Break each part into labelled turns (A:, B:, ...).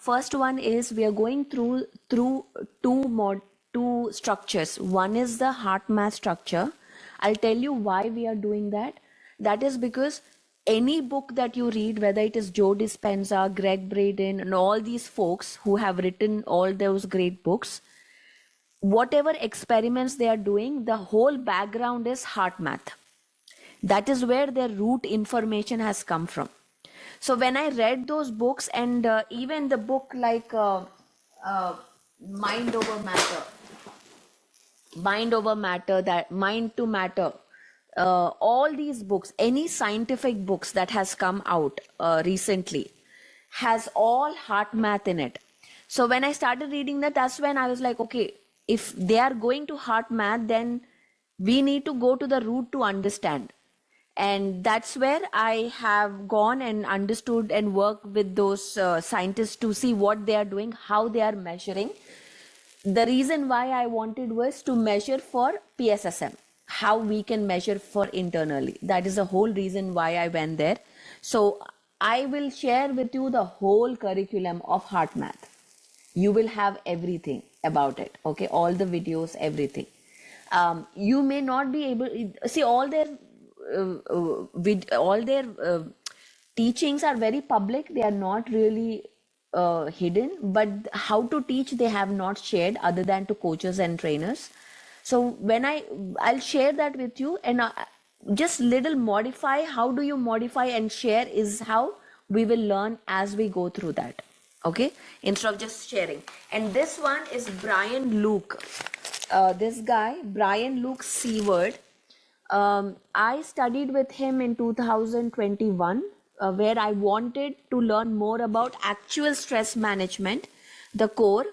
A: First one is we are going through two structures. One is the heart math structure. I'll tell you why we are doing that. That is because any book that you read, whether it is Joe Dispenza, Greg Braden, and all these folks who have written all those great books, whatever experiments they are doing, the whole background is heart math. That is where their root information has come from. So when I read those books, and even the book like Mind Over Matter, that Mind to Matter, all these books, any scientific books that has come out recently, has all heart math in it. So when I started reading that, that's when I was like, okay, if they are going to heart math, then we need to go to the root to understand. And that's where I have gone and understood and worked with those scientists to see what they are doing, how they are measuring. The reason why I wanted was to measure for PSSM, how we can measure for internally. That is the whole reason why I went there. So I will share with you the whole curriculum of heart math. You will have everything about it, okay? All the videos, everything. You may not be able see all their teachings are very public. They are not really hidden, but how to teach they have not shared other than to coaches and trainers. So when I'll share that with you, and just little modify. How do you modify and share is how we will learn as we go through that. Okay, instead of just sharing. And this one is Brian Luke. This guy, Brian Luke Seward. I studied with him in 2021, where I wanted to learn more about actual stress management, the core.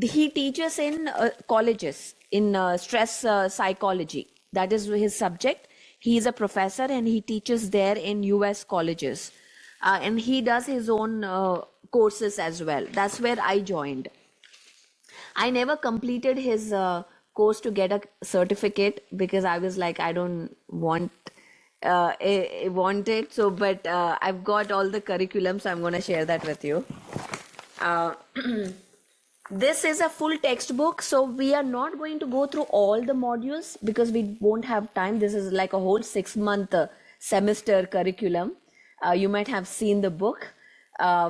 A: He teaches in colleges in stress psychology. That is his subject. He is a professor and he teaches there in US colleges. And he does his own courses as well. That's where I joined. I never completed his course to get a certificate because I was like, I don't want it. So, but I've got all the curriculum, so I'm going to share that with you. This is a full textbook, so we are not going to go through all the modules because we won't have time. This is like a whole 6-month semester curriculum. You might have seen the book.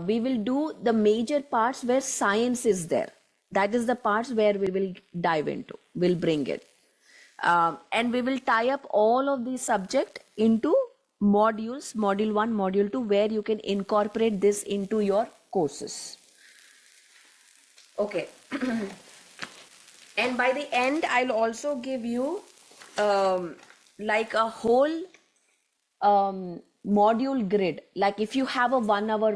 A: We will do the major parts where science is there. That is the parts where we will dive into, we'll bring it. And we will tie up all of these subject into modules, module 1, module 2, where you can incorporate this into your courses. Okay. And by the end, I'll also give you like a whole module grid. Like if you have a 1-hour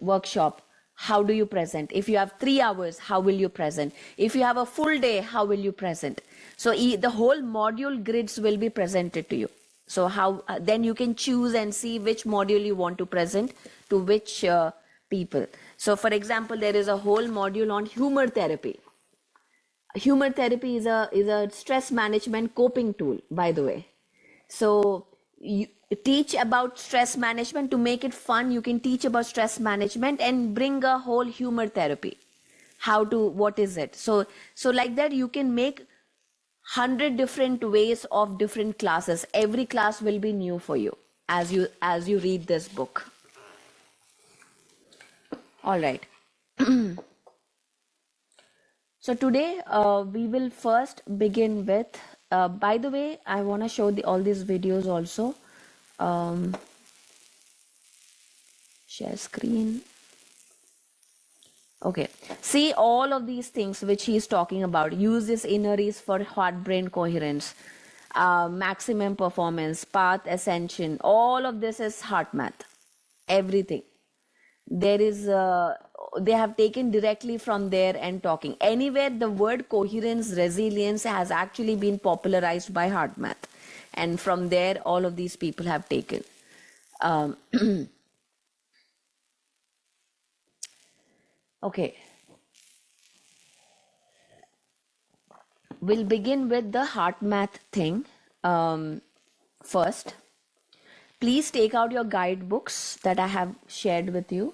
A: workshop, how do you present? If you have 3 hours, how will you present? If you have a full day, how will you present? So the whole module grids will be presented to you. So how then you can choose and see which module you want to present to which people. So for example, there is a whole module on humor therapy. Humor therapy is a stress management coping tool, by the way. So you teach about stress management. To make it fun, you can teach about stress management and bring a whole humor therapy. What is it? So like that you can make 100 different ways of different classes. Every class will be new for you as you read this book. All right. So today we will first begin with, by the way, I want to show all these videos also. Share screen. Okay, see all of these things which he's talking about. Use this inner ease for heart-brain coherence, maximum performance, path ascension. All of this is heart math. Everything. There is, they have taken directly from there and talking. Anywhere the word coherence, resilience has actually been popularized by heart math. And from there, all of these people have taken. Okay. We'll begin with the heart math thing first. Please take out your guidebooks that I have shared with you.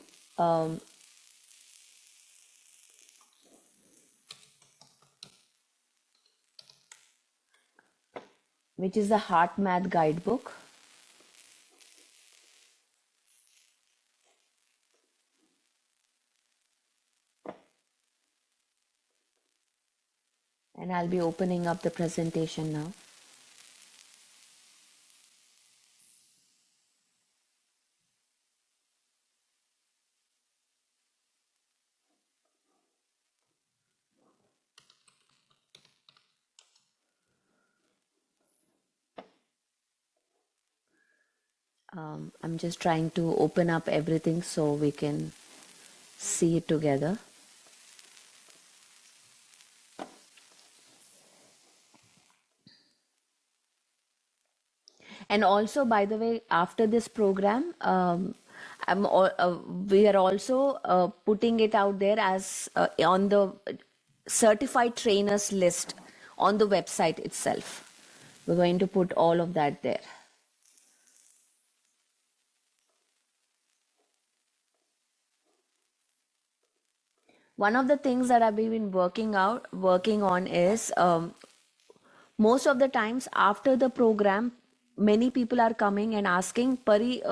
A: which is the Heart Math Guidebook. And I'll be opening up the presentation now. I'm just trying to open up everything so we can see it together. And also, by the way, after this program, we are also putting it out there as on the certified trainers list on the website itself. We're going to put all of that there. One of the things that I've been working on is most of the times after the program, many people are coming and asking, Pari,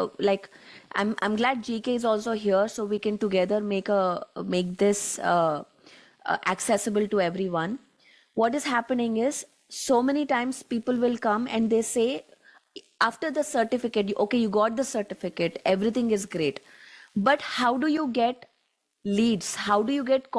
A: I'm glad GK is also here, so we can together make this accessible to everyone. What is happening is, so many times people will come and they say, after the certificate, okay, you got the certificate, everything is great, but how do you get leads? How do you get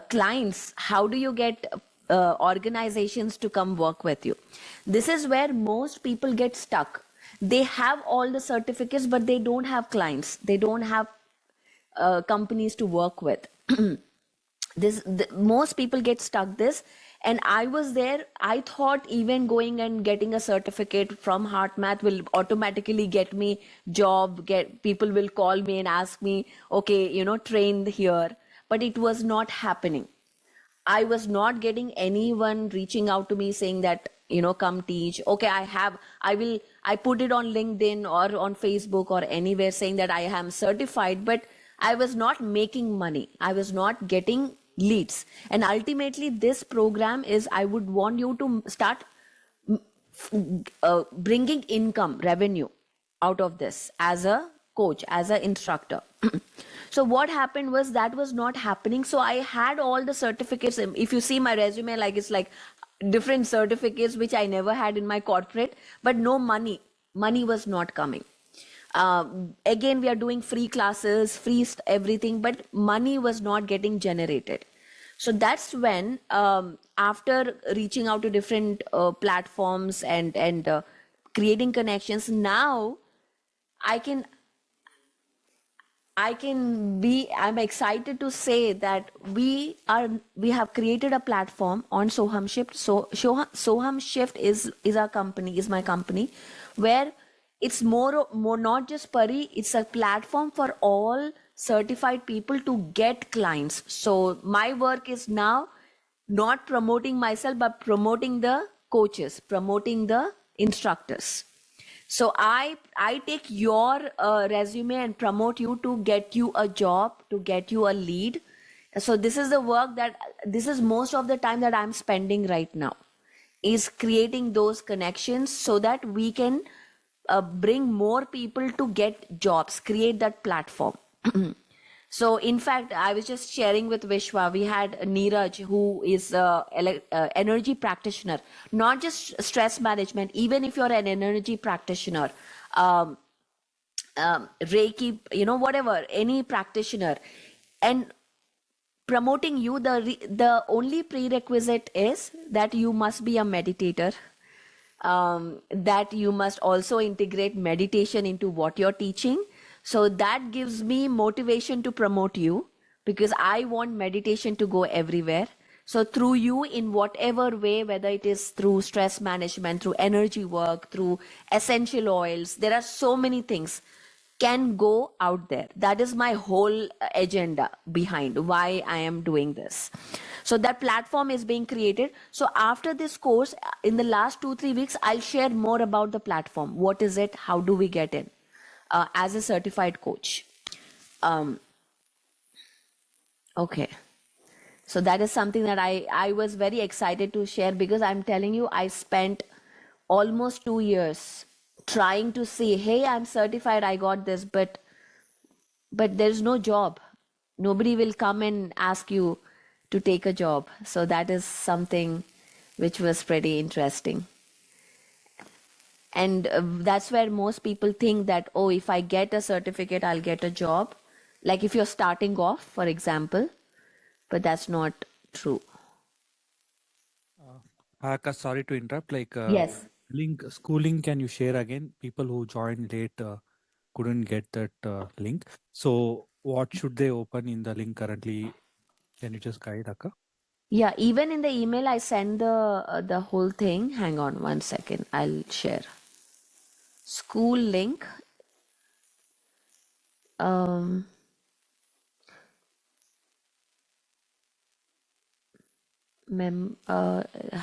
A: clients? How do you get organizations to come work with you? This is where most people get stuck. They have all the certificates, but they don't have clients. They don't have companies to work with. Most people get stuck this, and I was there. I thought even going and getting a certificate from Heart Math will automatically get me job, get people will call me and ask me, okay, train here, but it was not happening. I was not getting anyone reaching out to me saying that, come teach. Okay, I put it on LinkedIn or on Facebook or anywhere saying that I am certified, but I was not making money. I was not getting leads. And ultimately, this program is, I would want you to start bringing income, revenue out of this as a coach, as an instructor. So what happened was that was not happening. So I had all the certificates. If you see my resume, it's like different certificates, which I never had in my corporate, but no money. Money was not coming. Again, we are doing free classes, free everything, but money was not getting generated. So that's when, after reaching out to different platforms and creating connections, now I can I'm excited to say that we have created a platform on Soham Shift. So Soham Shift is our company, is my company, where it's more not just Pari, it's a platform for all certified people to get clients. So my work is now not promoting myself, but promoting the coaches, promoting the instructors. So I take your resume and promote you to get you a job, to get you a lead. So this is the work this is most of the time that I'm spending right now, is creating those connections so that we can bring more people to get jobs, create that platform. So in fact, I was just sharing with Vishwa, we had Neeraj, who is an energy practitioner, not just stress management. Even if you're an energy practitioner, Reiki, whatever, any practitioner, and promoting you, the only prerequisite is that you must be a meditator, that you must also integrate meditation into what you're teaching. So that gives me motivation to promote you, because I want meditation to go everywhere. So through you, in whatever way, whether it is through stress management, through energy work, through essential oils, there are so many things can go out there. That is my whole agenda behind why I am doing this. So that platform is being created. So after this course, in the last 2-3 weeks, I'll share more about the platform. What is it? How do we get in as a certified coach? Okay. So that is something that I was very excited to share, because I'm telling you, I spent almost 2 years trying to see, hey, I'm certified, I got this, but there's no job. Nobody will come and ask you to take a job. So that is something which was pretty interesting. And that's where most people think that, oh, if I get a certificate, I'll get a job. Like if you're starting off, for example, but that's not true.
B: Akash, sorry to interrupt.
A: Yes.
B: Schooling, can you share again? People who joined late couldn't get that link. So, what should they open in the link currently? Can you just guide, Akka?
A: Yeah, even in the email I send the whole thing. Hang on 1 second. I'll share. School link. Um,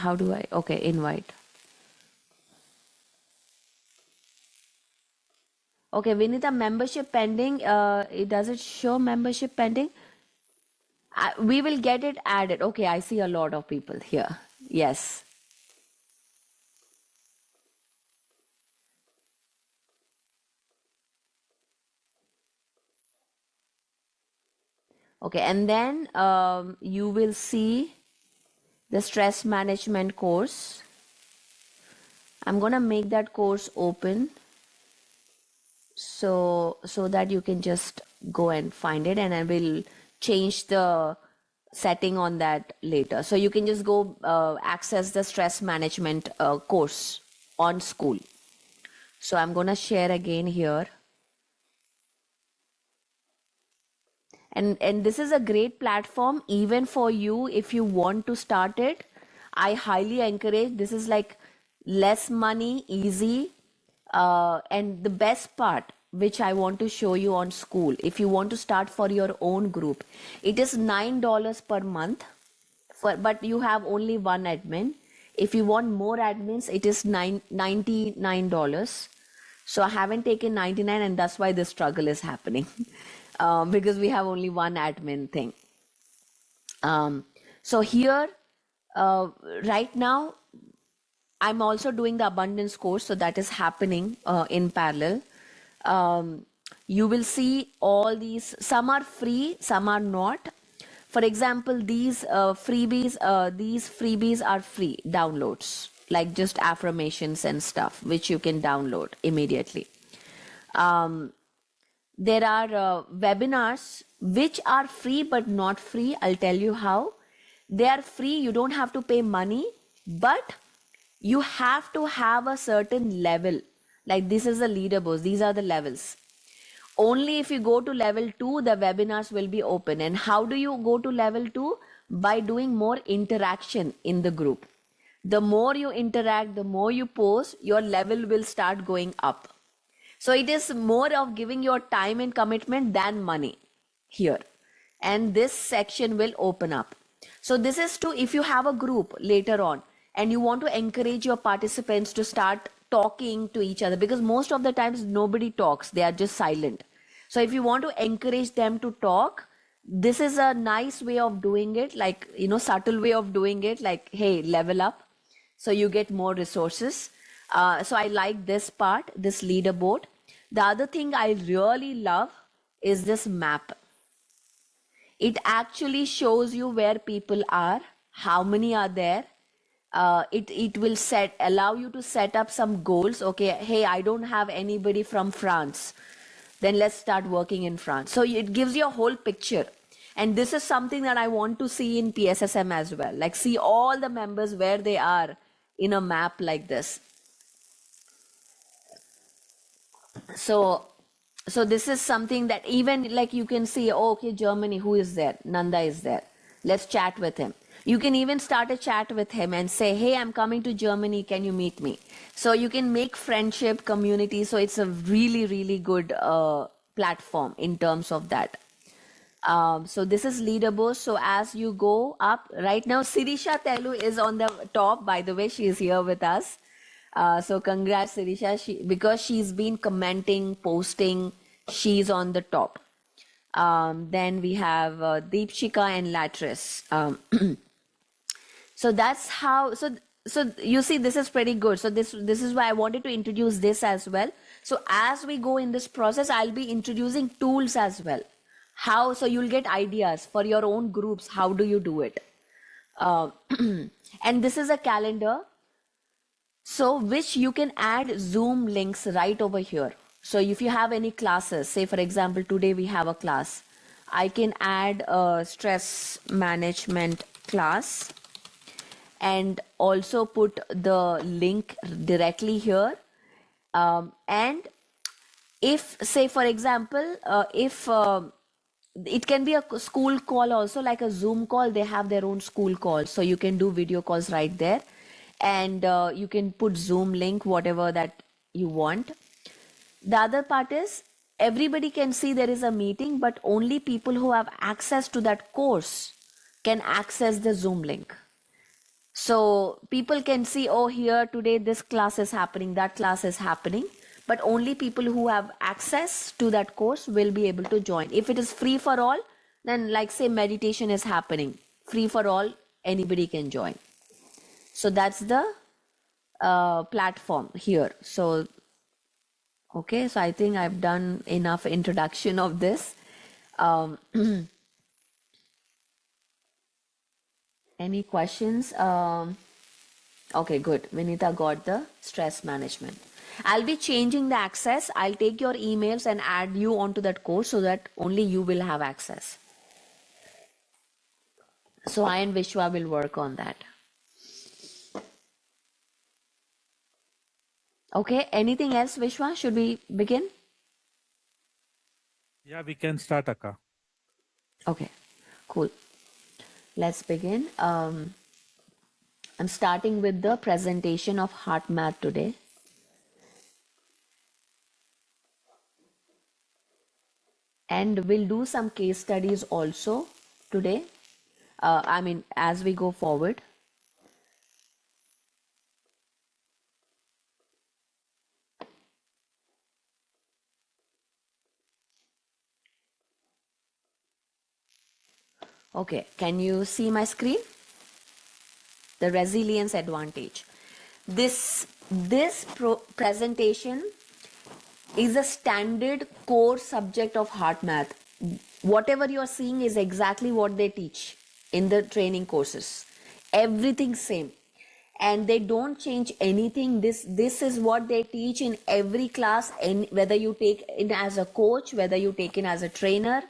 A: how do I? Okay, invite. Okay, Vinita, membership pending. Does it show membership pending? We will get it added. Okay, I see a lot of people here. Yes. Okay, and then you will see the stress management course. I'm gonna make that course open so that you can just go and find it, and I will change the setting on that later. So you can just go access the stress management course on school. So I'm gonna share again here. And this is a great platform even for you if you want to start it. I highly encourage. This is like less money, easy, and the best part which I want to show you on school, if you want to start for your own group, it is $9 per month, but you have only one admin. If you want more admins, it is $99. So I haven't taken 99, and that's why the struggle is happening. Because we have only one admin thing. So here, right now, I'm also doing the abundance course, so that is happening in parallel. You will see all these, some are free, some are not. For example, these freebies are free downloads, like just affirmations and stuff, which you can download immediately. There are webinars which are free but not free. I'll tell you how. They are free, you don't have to pay money, but you have to have a certain level. Like this is the leaderboards, these are the levels. Only if you go to level 2, the webinars will be open. And how do you go to level 2? By doing more interaction in the group. The more you interact, the more you post, your level will start going up. So it is more of giving your time and commitment than money here. And this section will open up. So this is to, if you have a group later on and you want to encourage your participants to start talking to each other, because most of the times nobody talks, they are just silent. So if you want to encourage them to talk, this is a nice way of doing it, like, subtle way of doing it, like, hey, level up. So you get more resources. So I like this part, this leaderboard. The other thing I really love is this map. It actually shows you where people are, how many are there. It will allow you to set up some goals. Okay, hey, I don't have anybody from France. Then let's start working in France. So it gives you a whole picture. And this is something that I want to see in PSSM as well. Like, see all the members where they are in a map like this. So this is something that even like you can see, oh, okay, Germany, who is there? Nanda is there. Let's chat with him. You can even start a chat with him and say, hey, I'm coming to Germany. Can you meet me? So you can make friendship, community. So it's a really, really good platform in terms of that. So this is leaderboard. So as you go up, right now, Sirisha Telu is on the top. By the way, she is here with us. So congrats, Sirisha. Because she's been commenting, posting, she's on the top. Then we have Deepshika and Latris. So that's how. So you see, this is pretty good. So this is why I wanted to introduce this as well. So as we go in this process, I'll be introducing tools as well. How, so you'll get ideas for your own groups. How do you do it? Uh, and this is a calendar, so which you can add Zoom links right over here. So if you have any classes, say for example, today we have a class, I can add a stress management class and also put the link directly here. And if, say for example, if it can be a school call also, like a Zoom call, they have their own school call, so you can do video calls right there, and you can put Zoom link, whatever that you want. The other part is everybody can see there is a meeting, but only people who have access to that course can access the Zoom link. So people can see, oh, here today this class is happening, that class is happening, but only people who have access to that course will be able to join. If it is free for all, then like say meditation is happening, free for all, anybody can join. So that's the platform here. So, okay, so I think I've done enough introduction of this. Um, any questions? Okay, good. Vinita got the stress management. I'll be changing the access. I'll take your emails and add you onto that course so that only you will have access. So I and Vishwa will work on that. Okay, anything else, Vishwa? Should we begin?
B: Yeah, we can start, Akka.
A: Okay, cool. Let's begin. I'm starting with the presentation of HeartMath today. And we'll do some case studies also today. I mean, as we go forward. Okay, can you see my screen? The resilience advantage. This presentation is a standard core subject of HeartMath. Whatever you are seeing is exactly what they teach in the training courses. Everything same. And they don't change anything. This is what they teach in every class, and whether you take it as a coach, whether you take it as a trainer,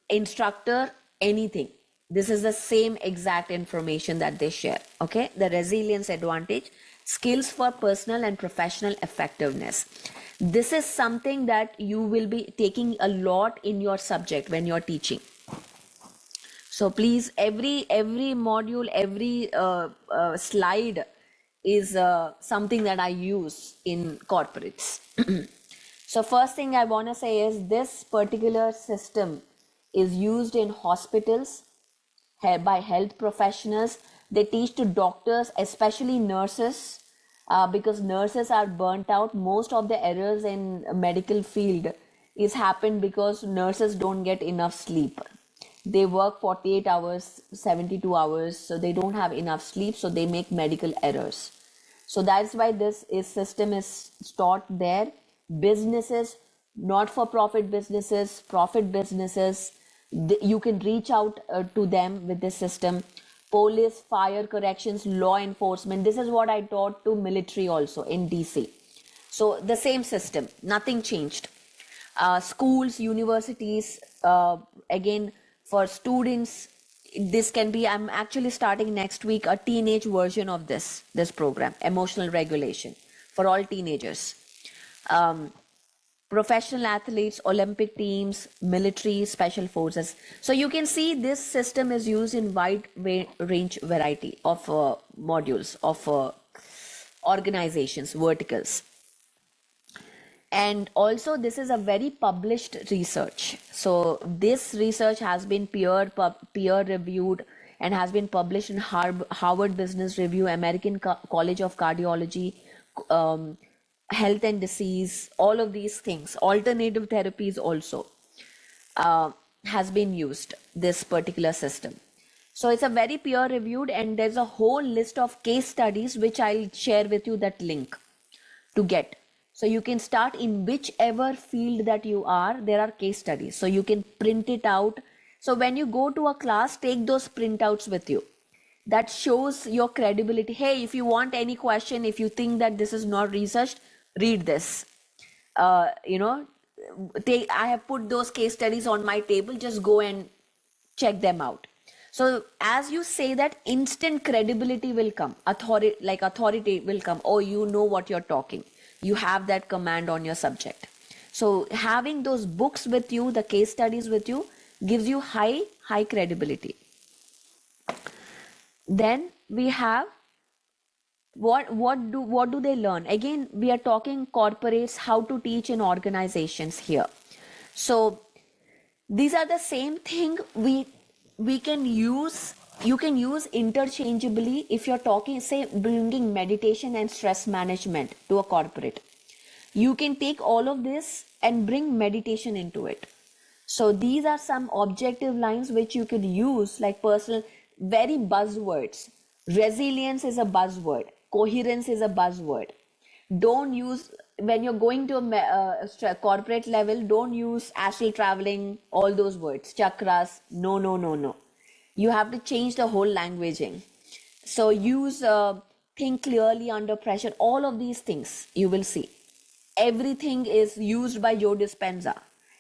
A: instructor, anything. This is the same exact information that they share. Okay, the resilience advantage, skills for personal and professional effectiveness. This is something that you will be taking a lot in your subject when you're teaching. So please, every module, every slide is something that I use in corporates. So first thing I want to say is this particular system is used in hospitals by health professionals. They teach to doctors, especially nurses, because nurses are burnt out. Most of the errors in medical field is happened because nurses don't get enough sleep. They work 48 hours, 72 hours, so they don't have enough sleep, so they make medical errors. So that's why this system is taught there. Businesses, not-for-profit businesses, profit businesses, you can reach out to them with this system. Police, fire, corrections, law enforcement. This is what I taught to military also in DC. So the same system, nothing changed. Schools, universities, again, for students, this can be, I'm actually starting next week a teenage version of this program, emotional regulation for all teenagers. Professional athletes, Olympic teams, military, special forces. So you can see this system is used in wide range variety of modules, of organizations, verticals. And also this is a very published research. So this research has been peer reviewed and has been published in Harvard Business Review, American College of Cardiology, Health and Disease, all of these things, alternative therapies also. has been used, this particular system. So it's a very peer reviewed, and there's a whole list of case studies which I'll share with you that link to get. So you can start in whichever field that you are, there are case studies. So you can print it out. So when you go to a class, take those printouts with you. That shows your credibility. Hey, if you want any question, if you think that this is not researched, read this. You know, I have put those case studies on my table. Just go and check them out. So as you say that, instant credibility will come, authority will come. Oh, you know what you're talking. You have that command on your subject. So having those books with you, the case studies with you, gives you high credibility. Then we have what do they learn? Again, we are talking corporates, how to teach in organizations here. So these are the same thing we can use. You can use interchangeably if you're talking, say, bringing meditation and stress management to a corporate. You can take all of this and bring meditation into it. So these are some objective lines which you could use, like personal, very buzzwords. Resilience is a buzzword. Coherence is a buzzword. Don't use, when you're going to a corporate level, don't use astral traveling, all those words, chakras. No, no, no, no. You have to change the whole languaging. So use think clearly under pressure. All of these things you will see. Everything is used by Joe Dispenza,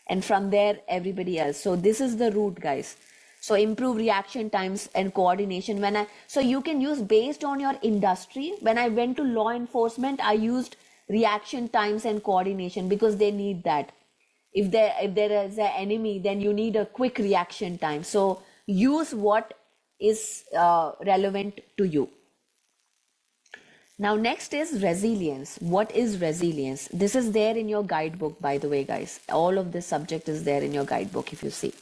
A: and from there everybody else. So this is the route, guys. So improve reaction times and coordination. So you can use based on your industry. When I went to law enforcement, I used reaction times and coordination because they need that. If there is an enemy, then you need a quick reaction time. So use what is relevant to you. Now next is resilience. What is resilience? This is there in your guidebook, by the way, guys. All of this subject is there in your guidebook if you see.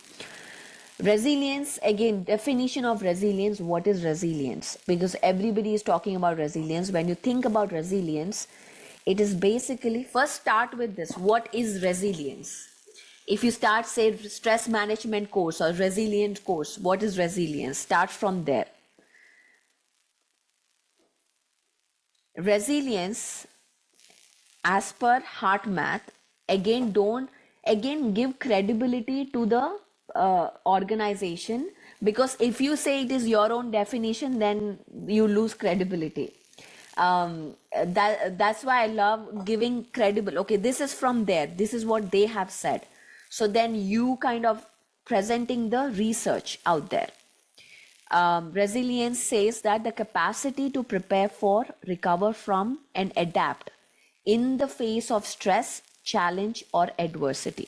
A: Resilience, again, definition of resilience. What is resilience? Because everybody is talking about resilience. When you think about resilience, it is basically, first start with this. What is resilience? If you start, say, stress management course or resilient course, what is resilience? Start from there. Resilience, as per HeartMath, again give credibility to the organization, because if you say it is your own definition, then you lose credibility. That's why I love giving credible. Okay, this is from there. This is what they have said. So then you kind of presenting the research out there. Resilience says that the capacity to prepare for, recover from, and adapt in the face of stress, challenge, or adversity.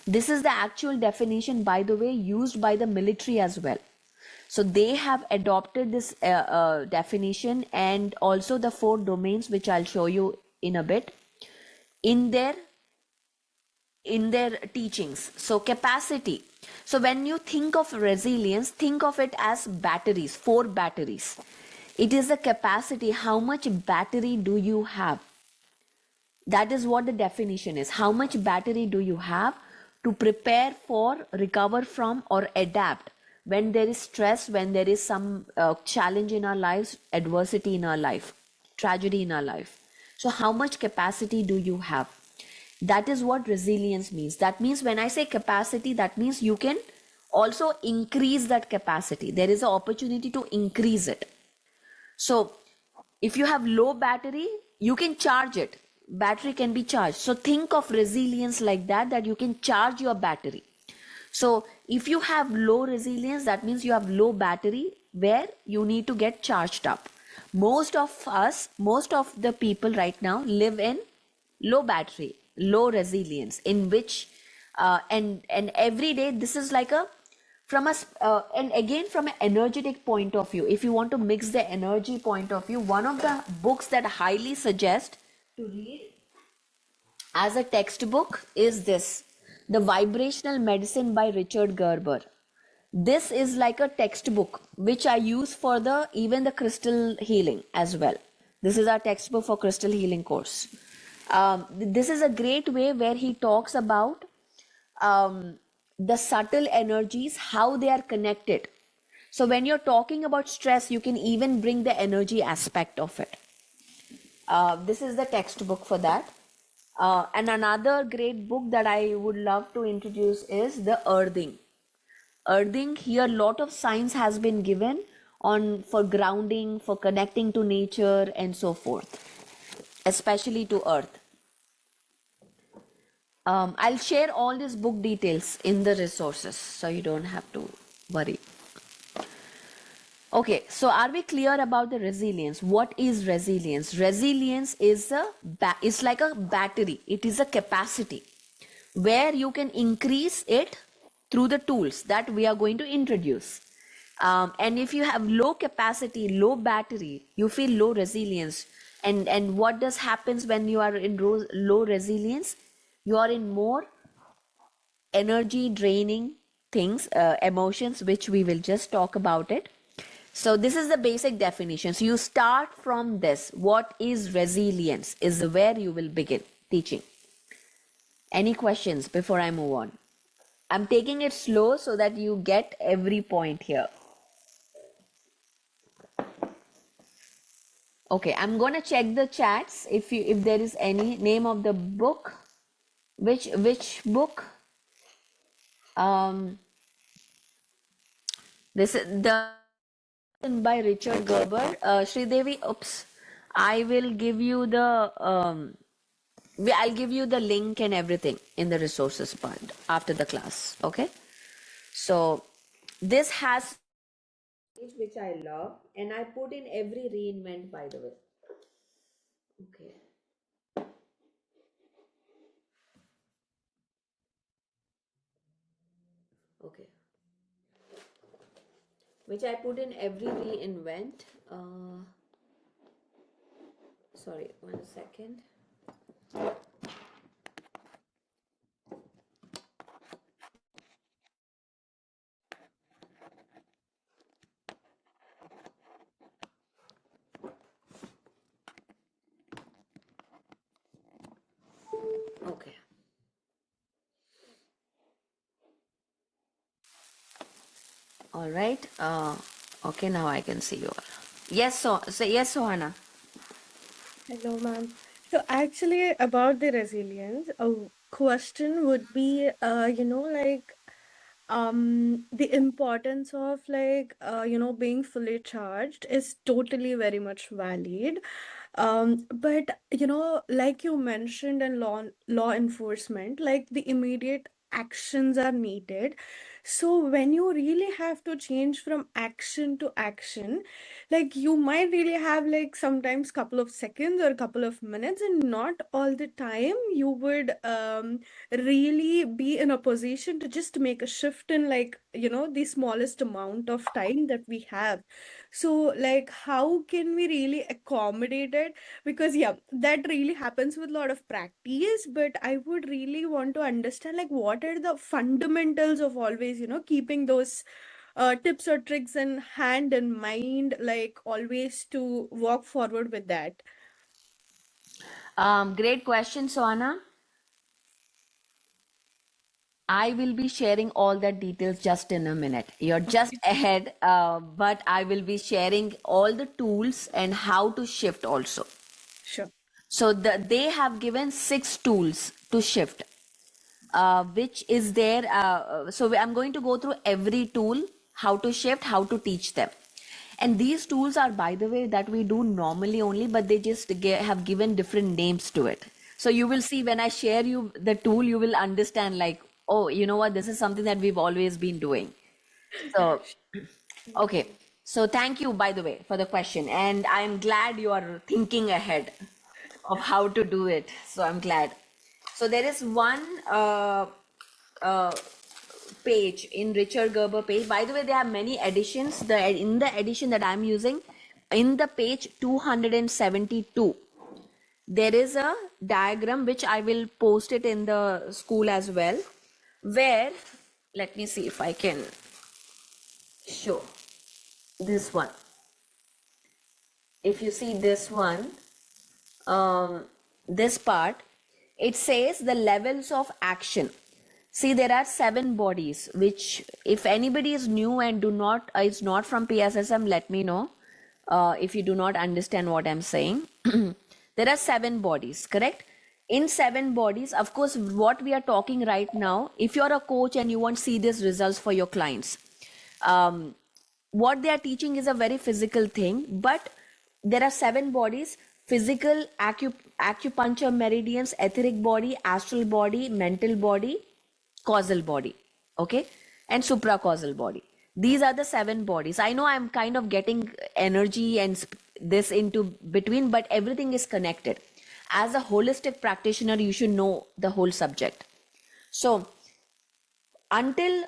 A: This is the actual definition, by the way, used by the military as well. So they have adopted this definition, and also the 4 domains, which I'll show you in a bit, in their teachings. So capacity. So when you think of resilience, think of it as batteries, 4 batteries. It is the capacity. How much battery do you have? That is what the definition is. How much battery do you have to prepare for, recover from, or adapt when there is stress, when there is some challenge in our lives, adversity in our life, tragedy in our life. So how much capacity do you have? That is what resilience means. That means when I say capacity, that means you can also increase that capacity. There is an opportunity to increase it. So if you have low battery, you can charge it. Battery can be charged. So think of resilience like that, that you can charge your battery. So if you have low resilience, that means you have low battery where you need to get charged up. Most of the people right now live in low battery, low resilience, in which and every day this is like a and again from an energetic point of view, if you want to mix the energy point of view, one of the books that I highly suggest to read as a textbook is this, The Vibrational Medicine by Richard Gerber. This is like a textbook which I use for even the crystal healing as well. This is our textbook for crystal healing course. This is a great way where he talks about the subtle energies, how they are connected. So when you're talking about stress, you can even bring the energy aspect of it. This is the textbook for that. And another great book that I would love to introduce is the Earthing. Earthing, here a lot of science has been given on for grounding, for connecting to nature and so forth, especially to earth. I'll share all these book details in the resources so you don't have to worry. Okay, so are we clear about the resilience? What is resilience? Resilience is it's like a battery. It is a capacity where you can increase it through the tools that we are going to introduce. And if you have low capacity, low battery, you feel low resilience. And what does happens when you are in low resilience? You are in more energy draining things, emotions, which we will just talk about it. So this is the basic definition. So you start from this. What is resilience is where you will begin teaching. Any questions before I move on? I'm taking it slow so that you get every point here. Okay, I'm gonna check the chats if there is any name of the book. Which book? This is the by Richard Gerber. Sridevi, oops. I will give you the I'll give you the link and everything in the resources part after the class. Okay. So this has which I love, and I put in every reinvent, by the way. Okay. Okay. Which I put in every reinvent. Sorry, 1 second. Okay. All right. Okay, now I can see you all. Yes, so say yes, Sohana.
C: Hello, ma'am. So actually, about the resilience, a question would be, the importance of being fully charged is totally very much valid. But like you mentioned in law enforcement, like the immediate actions are needed. So when you really have to change from action to action, like you might really have like sometimes couple of seconds or couple of minutes, and not all the time you would really be in a position to just make a shift in like the smallest amount of time that we have. So like how can we really accommodate it? Because yeah, that really happens with a lot of practice, but I would really want to understand like what are the fundamentals of always keeping those tips or tricks in hand and mind, like always to walk forward with that.
A: Great question, Sohana. I will be sharing all the details just in a minute. You're just ahead, but I will be sharing all the tools and how to shift also.
C: Sure.
A: So they have given 6 tools to shift, which is there. So I'm going to go through every tool, how to shift, how to teach them. And these tools are, by the way, that we do normally only, but they just have given different names to it. So you will see when I share you the tool, you will understand like, oh, you know what, this is something that we've always been doing. So, okay. So thank you, by the way, for the question. And I'm glad you are thinking ahead of how to do it. So I'm glad. So there is one uh, page in Richard Gerber page. By the way, there are many editions. In the edition that I'm using, in the page 272, there is a diagram which I will post it in the school as well, where let me see if I can show this one. If you see this one, this part, it says the levels of action. See, there are 7 bodies, which if anybody is new and is not from PSSM, let me know. If you do not understand what I'm saying. There are 7 bodies, correct? In 7 bodies, of course, what we are talking right now, if you're a coach and you want to see these results for your clients, what they are teaching is a very physical thing, but there are 7 bodies: physical, acupuncture meridians, etheric body, astral body, mental body, causal body, okay, and supracausal body. These are the 7 bodies. I know I'm kind of getting energy and this into between, but everything is connected. As a holistic practitioner, you should know the whole subject. So until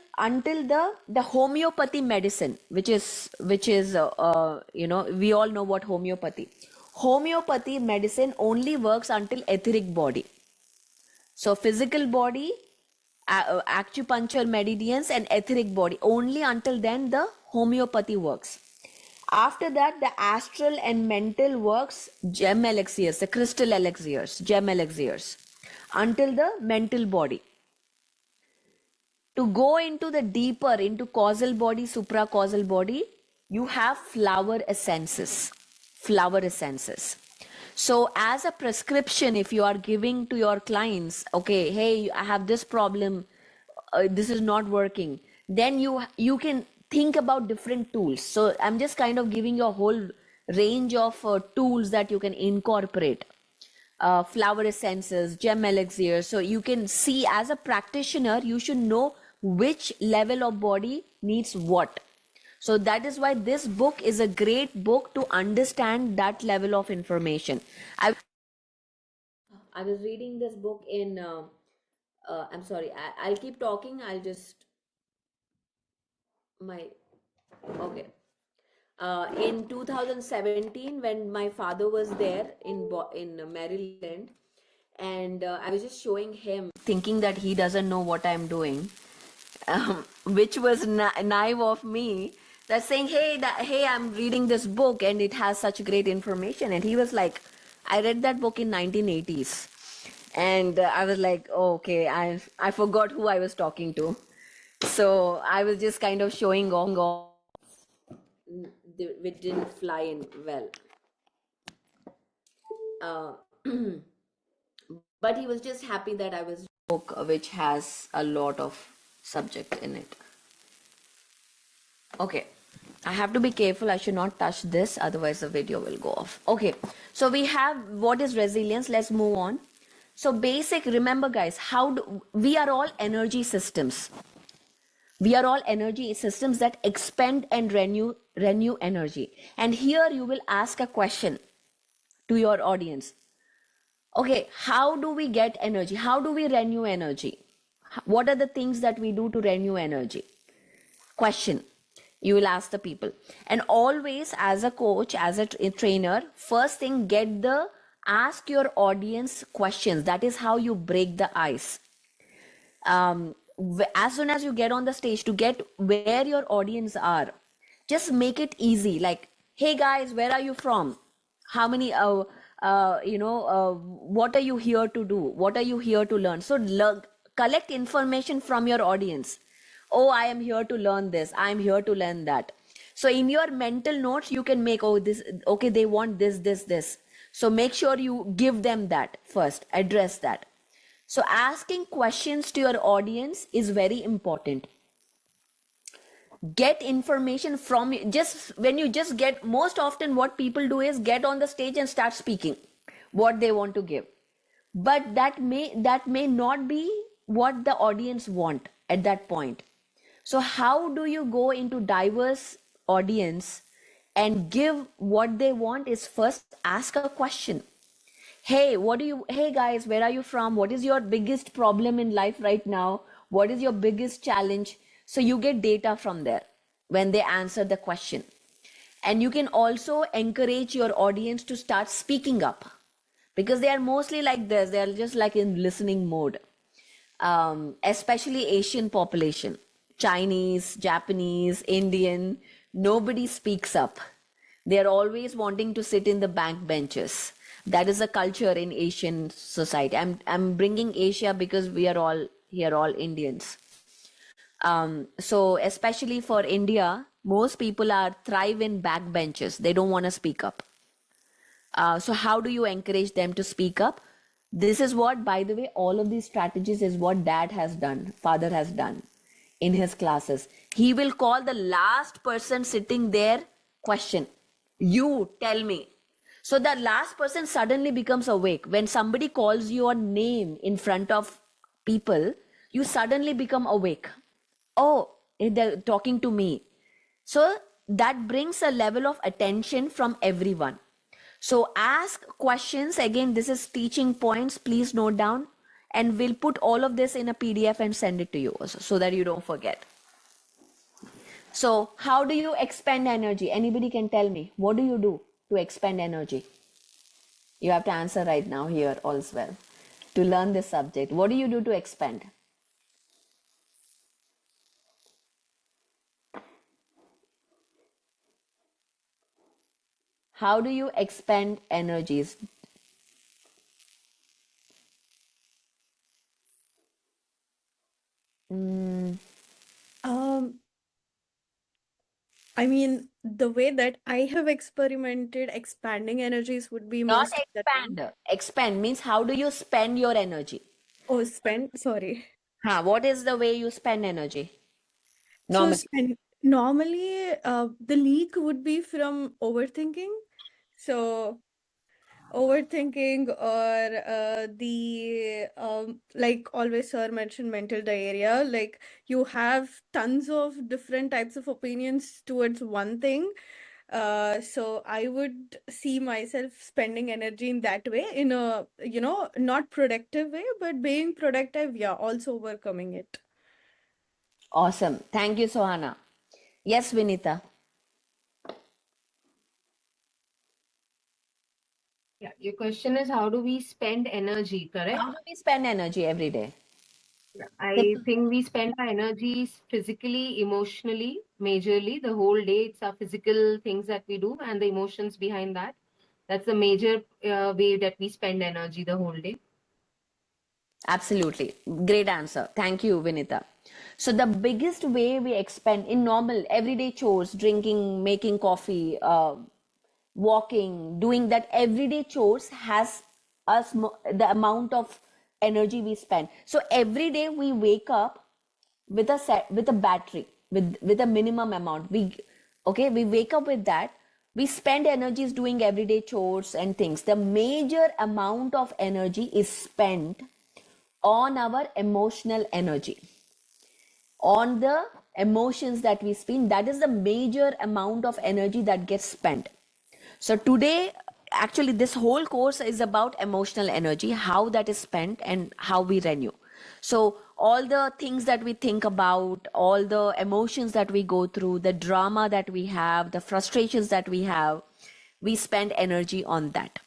A: the homeopathy medicine, which is we all know what homeopathy medicine only works until etheric body. So physical body, acupuncture meridians, and etheric body, only until then the homeopathy works. After that, the astral and mental works, gem elixirs, the crystal elixirs, gem elixirs, until the mental body. To go into the deeper, into causal body, supracausal body, you have flower essences. Flower essences. So as a prescription, if you are giving to your clients, okay, hey, I have this problem, this is not working, then you can think about different tools. So I'm just kind of giving you a whole range of tools that you can incorporate. Flower essences, gem elixirs. So you can see, as a practitioner, you should know which level of body needs what. So that is why this book is a great book to understand that level of information. I was reading this book in, I'm sorry, I'll keep talking. I'll just, okay. In 2017, when my father was there in Maryland, and I was just showing him, thinking that he doesn't know what I'm doing, which was naive of me. That saying, hey, I'm reading this book and it has such great information. And he was like, I read that book in 1980s, and I was like, oh, okay, I forgot who I was talking to. So I was just kind of showing off. Which didn't fly in well. But he was just happy that I was a book which has a lot of subject in it. Okay, I have to be careful. I should not touch this, otherwise the video will go off. Okay, so we have what is resilience. Let's move on. So basic, remember guys, we are all energy systems. We are all energy systems that expend and renew energy. And here you will ask a question to your audience. Okay, how do we get energy? How do we renew energy? What are the things that we do to renew energy? Question you will ask the people. And always, as a coach, as a trainer, first thing, ask your audience questions. That is how you break the ice. As soon as you get on the stage, to get where your audience are, just make it easy. Like, hey guys, where are you from? How many, what are you here to do? What are you here to learn? So collect information from your audience. Oh, I am here to learn this. I am here to learn that. So in your mental notes, you can make, okay, they want this. So make sure you give them that first, address that. So asking questions to your audience is very important. Get information from, most often what people do is get on the stage and start speaking what they want to give. But that may not be what the audience want at that point. So how do you go into diverse audience and give what they want is first ask a question. Hey guys, where are you from? What is your biggest problem in life right now? What is your biggest challenge? So you get data from there when they answer the question. And you can also encourage your audience to start speaking up, because they are mostly like this. They are just like in listening mode. Especially Asian population, Chinese, Japanese, Indian, nobody speaks up. They are always wanting to sit in the back benches. That is a culture in Asian society. I'm bringing Asia because we are all here, all Indians. So especially for India, most people are thrive in backbenches. They don't want to speak up. So how do you encourage them to speak up? This is what, by the way, all of these strategies is what dad has done, father has done in his classes. He will call the last person sitting there, question, you tell me. So the last person suddenly becomes awake. When somebody calls your name in front of people, you suddenly become awake. Oh, they're talking to me. So that brings a level of attention from everyone. So ask questions. Again, this is teaching points. Please note down. And we'll put all of this in a PDF and send it to you also, so that you don't forget. So how do you expend energy? Anybody can tell me. What do you do to expend energy? You have to answer right now here as well. To learn this subject, what do you do to expend? How do you expend energies?
C: Um, I mean, the way that I have experimented expanding energies would be
A: Not
C: most of the time.
A: expand. Expend means how do you spend your energy?
C: Oh, spend, sorry.
A: What is the way you spend energy?
C: So
A: Normally.
C: normally, the leak would be from overthinking. So overthinking or the like always sir mentioned mental diarrhea, like you have tons of different types of opinions towards one thing. So I would see myself spending energy in that way, in a, not productive way, but being productive, yeah, also overcoming it.
A: Awesome. Thank you, Sohana. Yes, Vinita.
D: Yeah, your question is how do we spend energy, correct?
A: How do we spend energy every day?
D: I think we spend our energies physically, emotionally, majorly. The whole day, it's our physical things that we do and the emotions behind that. That's the major way that we spend energy the whole day.
A: Absolutely. Great answer. Thank you, Vinita. So the biggest way we expend in normal everyday chores, drinking, making coffee, walking, doing that everyday chores has us the amount of energy we spend. So every day we wake up with a battery with a minimum amount. We wake up with that. We spend energies doing everyday chores and things. The major amount of energy is spent on our emotional energy, on the emotions that we spend. That is the major amount of energy that gets spent. So today, actually, this whole course is about emotional energy, how that is spent and how we renew. So all the things that we think about, all the emotions that we go through, the drama that we have, the frustrations that we have, we spend energy on that.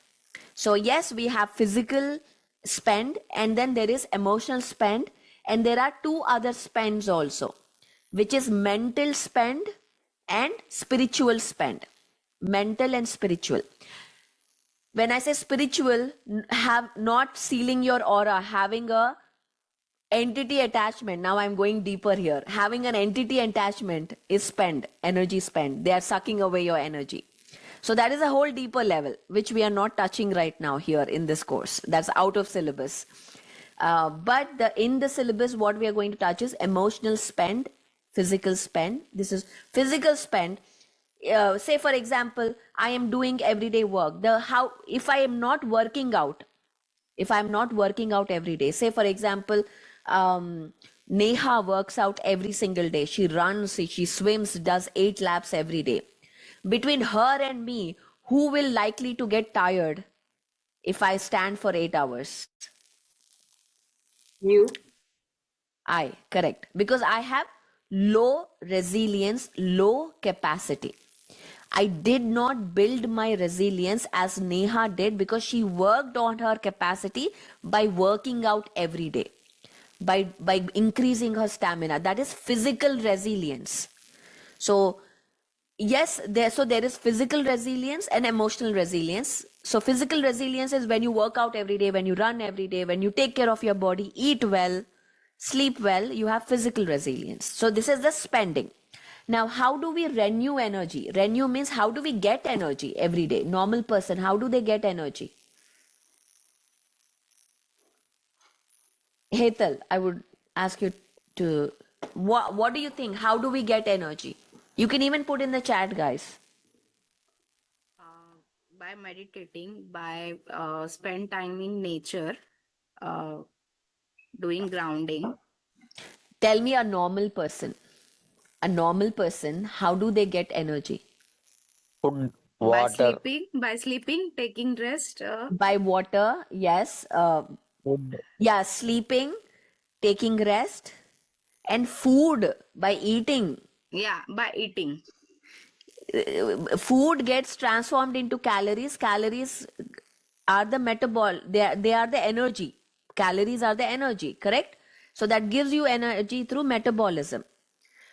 A: So yes, we have physical spend, and then there is emotional spend, and there are two other spends also, which is mental spend and spiritual spend. Mental and spiritual. When I say spiritual, have not sealing your aura, having a entity attachment. Now I'm going deeper here. Having an entity attachment is spend, energy spend. They are sucking away your energy. So that is a whole deeper level, which we are not touching right now here in this course. That's out of syllabus. But in the syllabus, what we are going to touch is emotional spend, physical spend. This is physical spend. Say for example, I am doing everyday work. If I am not working out, if I'm not working out every day, say for example, Neha works out every single day. She runs, she swims, does 8 laps every day. Between her and me, who will likely to get tired if I stand for 8 hours?
D: You?
A: Correct. Because I have low resilience, low capacity. I did not build my resilience as Neha did, because she worked on her capacity by working out every day, by increasing her stamina. That is physical resilience. So yes, there is physical resilience and emotional resilience. So physical resilience is when you work out every day, when you run every day, when you take care of your body, eat well, sleep well, you have physical resilience. So this is the spending. Now, how do we renew energy? Renew means how do we get energy every day? Normal person, how do they get energy? Hetal, I would ask you to, what do you think? How do we get energy? You can even put in the chat, guys.
E: By meditating, by spend time in nature, uh, doing grounding.
A: Tell me a normal person. A normal person, how do they get energy?
F: Food,
E: By
F: water,
E: sleeping, taking rest.
A: By water, yes.
F: food,
A: Yeah, sleeping, taking rest, and food by eating.
E: Yeah, by eating.
A: Food gets transformed into calories. Calories are the they are the energy. Calories are the energy, correct? So that gives you energy through metabolism.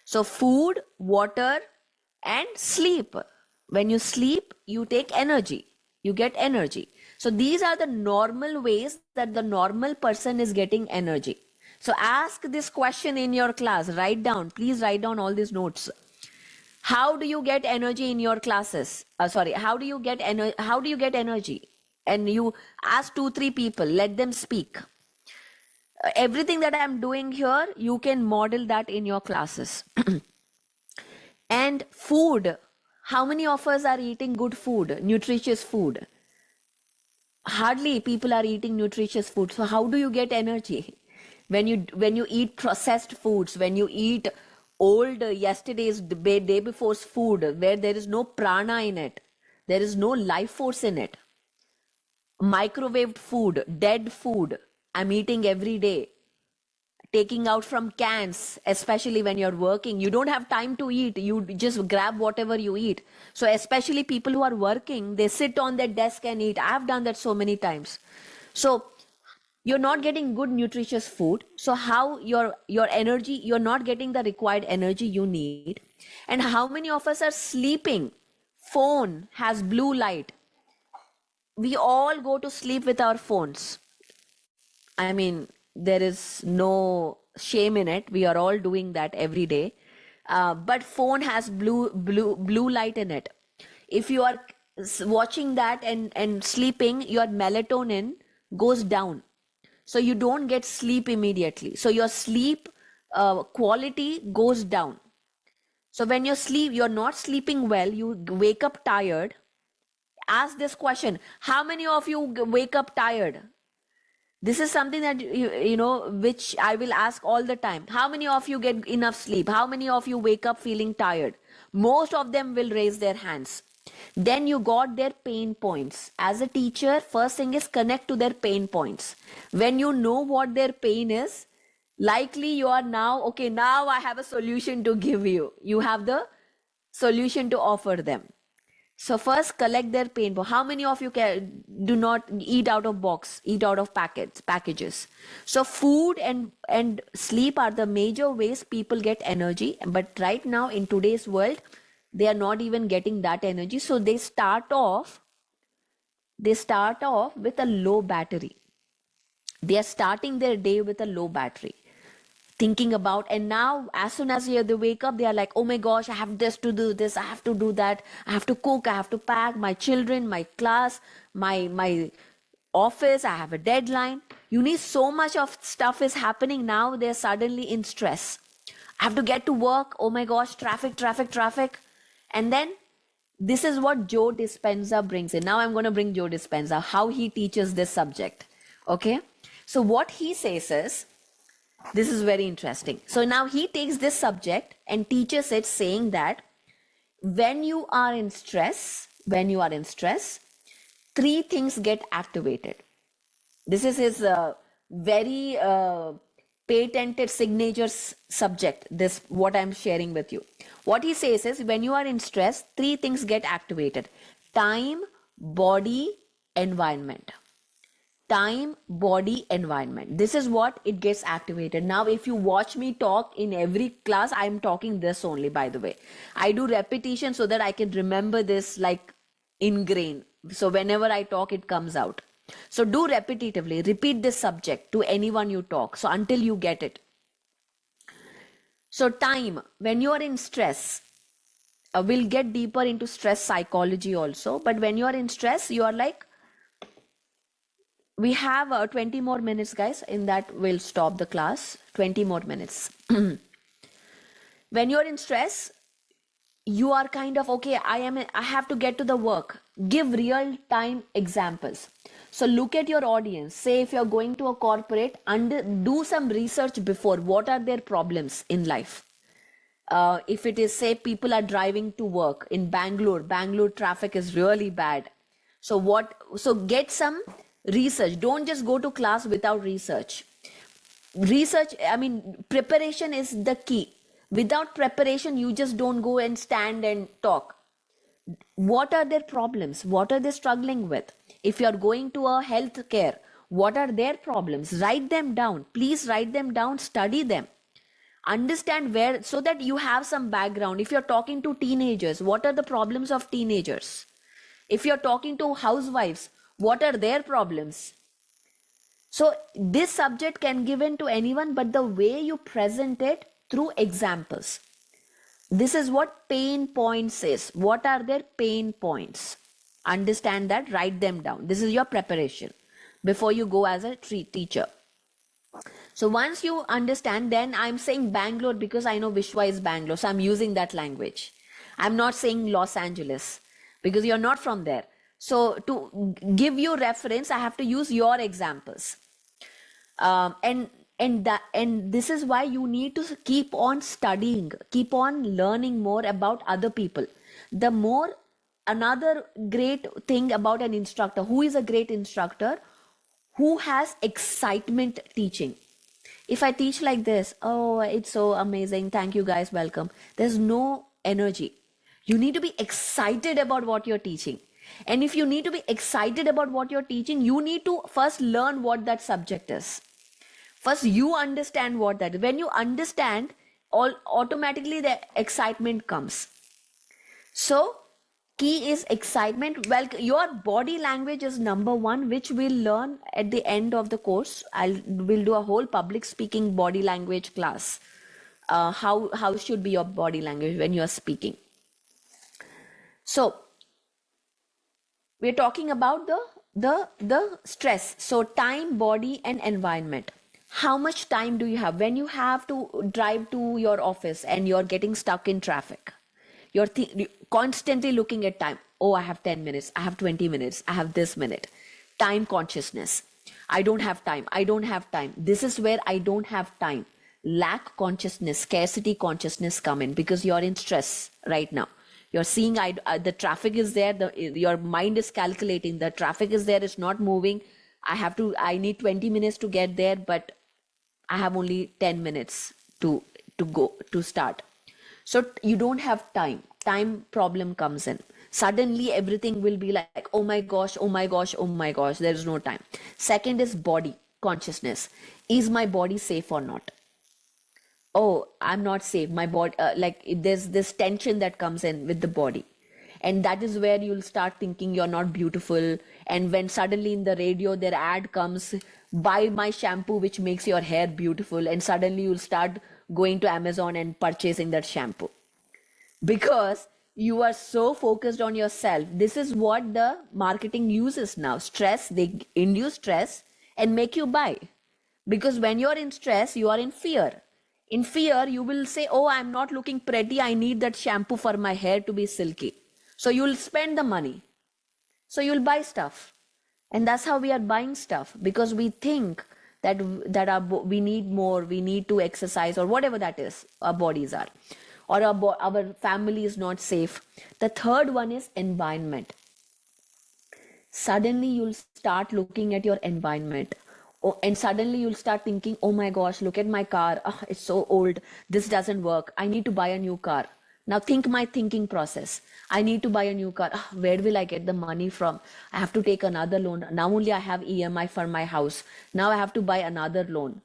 A: So food, water, and sleep. When you sleep, you take energy. You get energy. So these are the normal ways that the normal person is getting energy. So ask this question in your class. Write down. Please write down all these notes. How do you get energy in your classes? How do you get energy? And you ask 2-3 people, let them speak. Everything that I'm doing here, you can model that in your classes. And food. How many of us are eating good food, nutritious food? Hardly people are eating nutritious food. So how do you get energy? When you eat processed foods, when you eat old yesterday's day before's food, where there is no prana in it, there is no life force in it. Microwaved food, dead food, I'm eating every day. Taking out from cans, especially when you're working, you don't have time to eat, you just grab whatever you eat. So especially people who are working, they sit on their desk and eat. I've done that so many times. So you're not getting good nutritious food. So how your energy, you're not getting the required energy you need. And how many of us are sleeping? Phone has blue light. We all go to sleep with our phones. I mean, there is no shame in it. We are all doing that every day. But phone has blue light in it. If you are watching that and sleeping, your melatonin goes down. So you don't get sleep immediately. So your sleep quality goes down. So when you're not sleeping well, you wake up tired. Ask this question: how many of you wake up tired? This is something that which I will ask all the time. How many of you get enough sleep? How many of you wake up feeling tired? Most of them will raise their hands. Then you got their pain points. As a teacher, first thing is connect to their pain points. When you know what their pain is, likely you are now, okay, now I have a solution to give you. You have the solution to offer them. So first collect their pain. How many of you do not eat out of box, eat out of packages? So food and sleep are the major ways people get energy. But right now in today's world, they are not even getting that energy. So they start off with a low battery. They are starting their day with a low battery. Thinking about, and now as soon as they wake up, they are like, oh my gosh, I have this to do, this I have to do, that I have to cook, I have to pack, my children, my class, my office, I have a deadline. You need so much of stuff is happening now. They're suddenly in stress. I have to get to work. Oh my gosh, traffic. And then this is what Joe Dispenza brings in. Now I'm going to bring Joe Dispenza, how he teaches this subject. Okay, so what he says is, this is very interesting. So now he takes this subject and teaches it, saying that when you are in stress, 3 things get activated. This is his very patented signature subject, this what I'm sharing with you. What he says is, when you are in stress, 3 things get activated: time, body, environment. Time, body, environment. This is what it gets activated. Now, if you watch me talk in every class, I'm talking this only, by the way. I do repetition so that I can remember this like ingrained. So whenever I talk, it comes out. So do repetitively, repeat this subject to anyone you talk. So until you get it. So time, when you are in stress, we'll get deeper into stress psychology also. But when you are in stress, you are like, we have 20 more minutes, guys. In that, we'll stop the class. 20 more minutes. When you're in stress, you are kind of, okay, I have to get to the work. Give real time examples. So look at your audience. Say if you're going to a corporate, do some research before. What are their problems in life? If it is, say, people are driving to work in Bangalore traffic is really bad. So get some research. Don't just go to class without research. Preparation is the key. Without preparation, you just don't go and stand and talk. What are their problems? What are they struggling with? If you're going to a health care, what are their problems? Write them down. Please write them down, study them. Understand where, so that you have some background. If you're talking to teenagers, what are the problems of teenagers? If you're talking to housewives, what are their problems? So this subject can given to anyone, but the way you present it through examples. This is what pain points is. What are their pain points? Understand that, write them down. This is your preparation before you go as a teacher. So once you understand, then I'm saying Bangalore because I know Vishwa is Bangalore. So I'm using that language. I'm not saying Los Angeles because you're not from there. So to give you reference, I have to use your examples. And this is why you need to keep on studying, keep on learning more about other people. Another great thing about an instructor, who is a great instructor, who has excitement teaching. If I teach like this, oh, it's so amazing, thank you guys, welcome, there's no energy. You need to be excited about what you're teaching. And if you need to be excited about what you're teaching, you need to first learn what that subject is. First, you understand what that is. When you understand, automatically the excitement comes. So, key is excitement. Well, your body language is number one, which we'll learn at the end of the course. We'll do a whole public speaking body language class. How should be your body language when you are speaking? So, we're talking about the stress. So time, body, and environment. How much time do you have when you have to drive to your office and you're getting stuck in traffic? You're constantly looking at time. Oh, I have 10 minutes, I have 20 minutes, I have this minute. Time consciousness. I don't have time. This is where I don't have time. Lack consciousness, scarcity consciousness come in because you're in stress right now. You're seeing the traffic is there, your mind is calculating, the traffic is there, it's not moving. I need 20 minutes to get there, but I have only 10 minutes to start. So you don't have time. Time problem comes in. Suddenly everything will be like, oh my gosh, there is no time. Second is body consciousness. Is my body safe or not? Oh, I'm not safe. My body, there's this tension that comes in with the body. And that is where you'll start thinking you're not beautiful. And when suddenly in the radio, their ad comes, buy my shampoo, which makes your hair beautiful. And suddenly you'll start going to Amazon and purchasing that shampoo. Because you are so focused on yourself. This is what the marketing uses now. Stress, they induce stress and make you buy. Because when you're in stress, you are in fear. In fear, you will say, oh, I'm not looking pretty. I need that shampoo for my hair to be silky. So you'll spend the money. So you'll buy stuff. And that's how we are buying stuff, because we think that we need more, we need to exercise, or whatever that is, our bodies are. Or our family is not safe. The third one is environment. Suddenly you'll start looking at your environment. Oh, and suddenly you'll start thinking, oh my gosh, look at my car. Oh, it's so old. This doesn't work. I need to buy a new car. Now think my thinking process. I need to buy a new car. Oh, where will I get the money from? I have to take another loan. Now only I have EMI for my house. Now I have to buy another loan.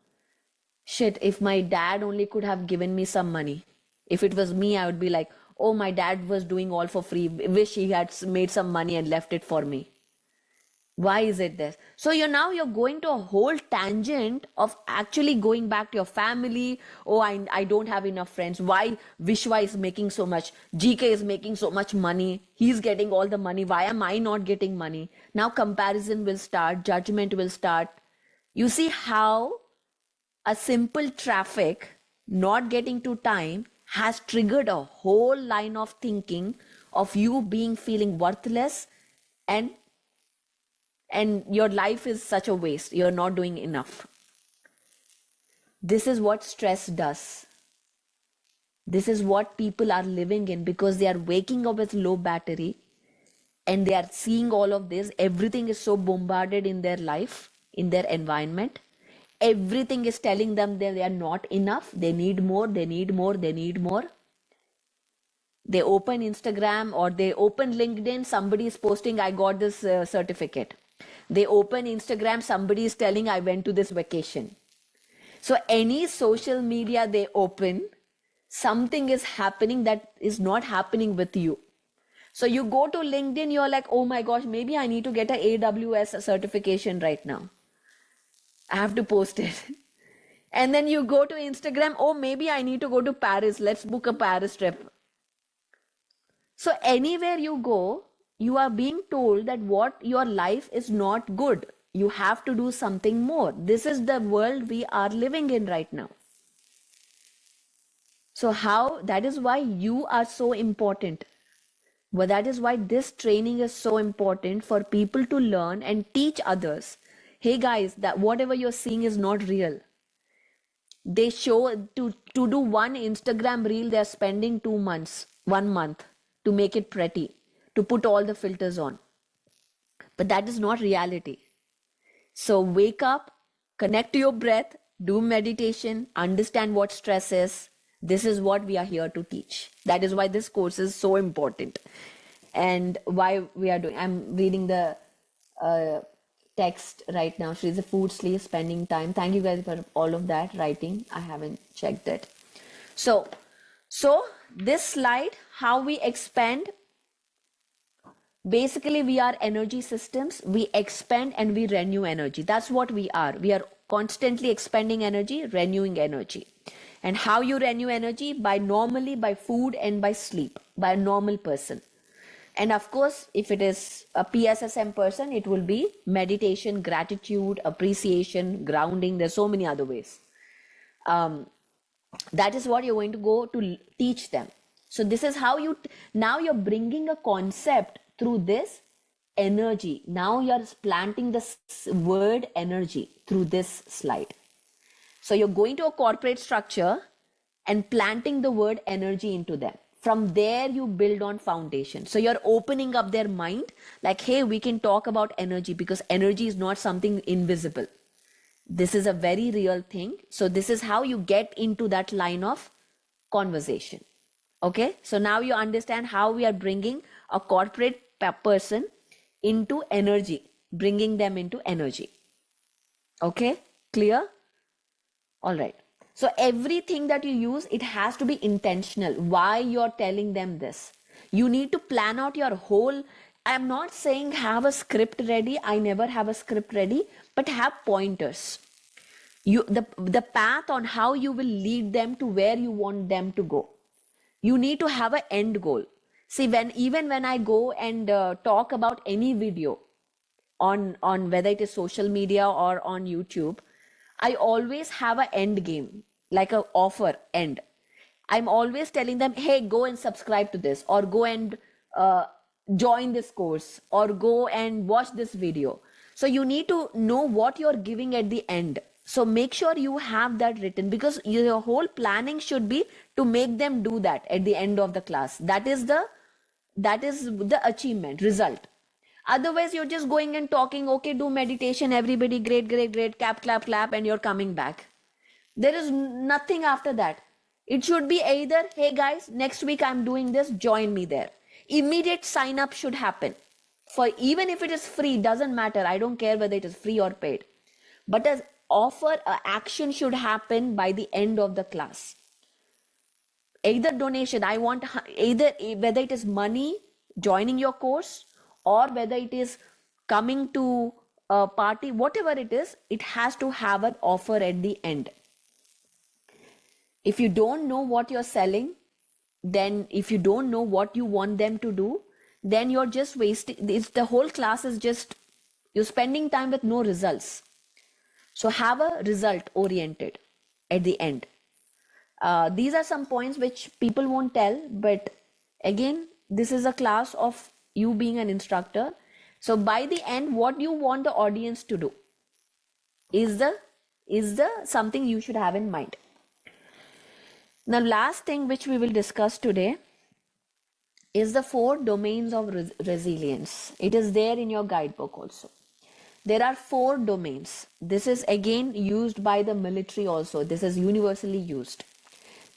A: Shit, if my dad only could have given me some money. If it was me, I would be like, oh, my dad was doing all for free. Wish he had made some money and left it for me. Why is it this? So you're going to a whole tangent of actually going back to your family. Oh, I don't have enough friends. Why Vishwa is making so much? GK is making so much money. He's getting all the money. Why am I not getting money? Now comparison will start, judgment will start. You see how a simple traffic not getting to time has triggered a whole line of thinking of you being feeling worthless, and your life is such a waste. You're not doing enough. This is what stress does. This is what people are living in, because they are waking up with low battery and they are seeing all of this. Everything is so bombarded in their life, in their environment. Everything is telling them that they are not enough. They need more, they need more, they need more. They open Instagram or they open LinkedIn, somebody is posting, I got this certificate. They open Instagram, somebody is telling, I went to this vacation. So any social media they open, something is happening that is not happening with you. So you go to LinkedIn, you're like, oh my gosh, maybe I need to get a AWS certification right now. I have to post it. And then you go to Instagram, oh, maybe I need to go to Paris. Let's book a Paris trip. So anywhere you go, you are being told that what your life is not good. You have to do something more. This is the world we are living in right now. So that is why you are so important. Well, that is why this training is so important, for people to learn and teach others. Hey guys, that whatever you're seeing is not real. They show to do one Instagram reel, they're spending 2 months, 1 month to make it pretty, to put all the filters on. But that is not reality. So wake up, connect to your breath, do meditation, understand what stress is. This is what we are here to teach. That is why this course is so important, and why we are doing. I'm reading the text right now. She's a food sleep, spending time. Thank you guys for all of that writing. I haven't checked it. So this slide, how we expand. Basically, we are energy systems. We expand and we renew energy. That's what we are. We are constantly expanding energy, renewing energy. And how you renew energy? Normally by food and by sleep, by a normal person. And of course, if it is a PSSM person, it will be meditation, gratitude, appreciation, grounding. There's so many other ways. That is what you're going to go to teach them. So this is how now you're bringing a concept through this energy. Now you're planting the word energy through this slide. So you're going to a corporate structure and planting the word energy into them. From there, you build on foundation. So you're opening up their mind like, hey, we can talk about energy, because energy is not something invisible. This is a very real thing. So this is how you get into that line of conversation. Okay. So now you understand how we are bringing a corporate person into energy, bringing them into energy. Okay. Clear? All right. So everything that you use, it has to be intentional. Why you're telling them this? You need to plan out your whole. I'm not saying have a script ready. I never have a script ready, but have pointers. The path on how you will lead them to where you want them to go. You need to have an end goal. See, even when I go and talk about any video on whether it is social media or on YouTube, I always have an end game, like an offer end. I'm always telling them, hey, go and subscribe to this, or go and join this course, or go and watch this video. So you need to know what you're giving at the end. So make sure you have that written, because your whole planning should be to make them do that at the end of the class. That is the achievement result. Otherwise, you're just going and talking, okay, do meditation, everybody, great, great, great, clap, and you're coming back. There is nothing after that. It should be either, hey guys, next week I'm doing this, join me there. Immediate sign up should happen. For even if it is free, doesn't matter. I don't care whether it is free or paid. But as offer, action should happen by the end of the class. Either donation, I want either whether it is money, joining your course, or whether it is coming to a party, whatever it is, it has to have an offer at the end. If you don't know what you're selling, then if you don't know what you want them to do, then you're just wasting. The whole class is just, you're spending time with no results. So have a result oriented at the end. These are some points which people won't tell, but again, this is a class of you being an instructor. So by the end, what you want the audience to do is the something you should have in mind. Now, last thing which we will discuss today is the 4 domains of resilience. It is there in your guidebook also. There are 4 domains. This is again used by the military also. This is universally used.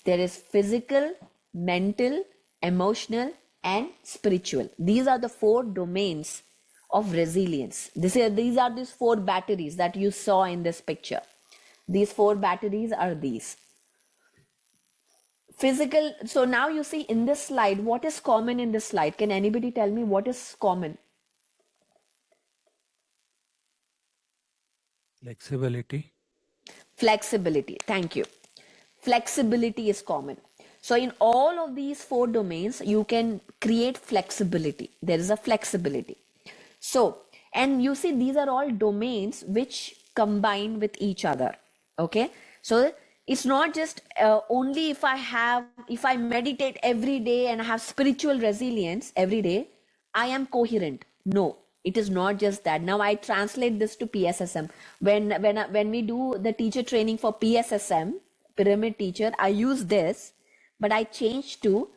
A: There is physical, mental, emotional, and spiritual. These are the 4 domains of resilience. These are these 4 batteries that you saw in this picture. These 4 batteries are these. Physical. So now you see in this slide, what is common in this slide? Can anybody tell me what is common?
B: Flexibility.
A: Flexibility. Thank you. Flexibility is common. So in all of these 4 domains, you can create flexibility. There is a flexibility. So, and you see these are all domains which combine with each other. Okay. So it's not just only if I meditate every day and have spiritual resilience every day, I am coherent. No, it is not just that. Now I translate this to PSSM. When we do the teacher training for PSSM, pyramid teacher, I use this, but I change to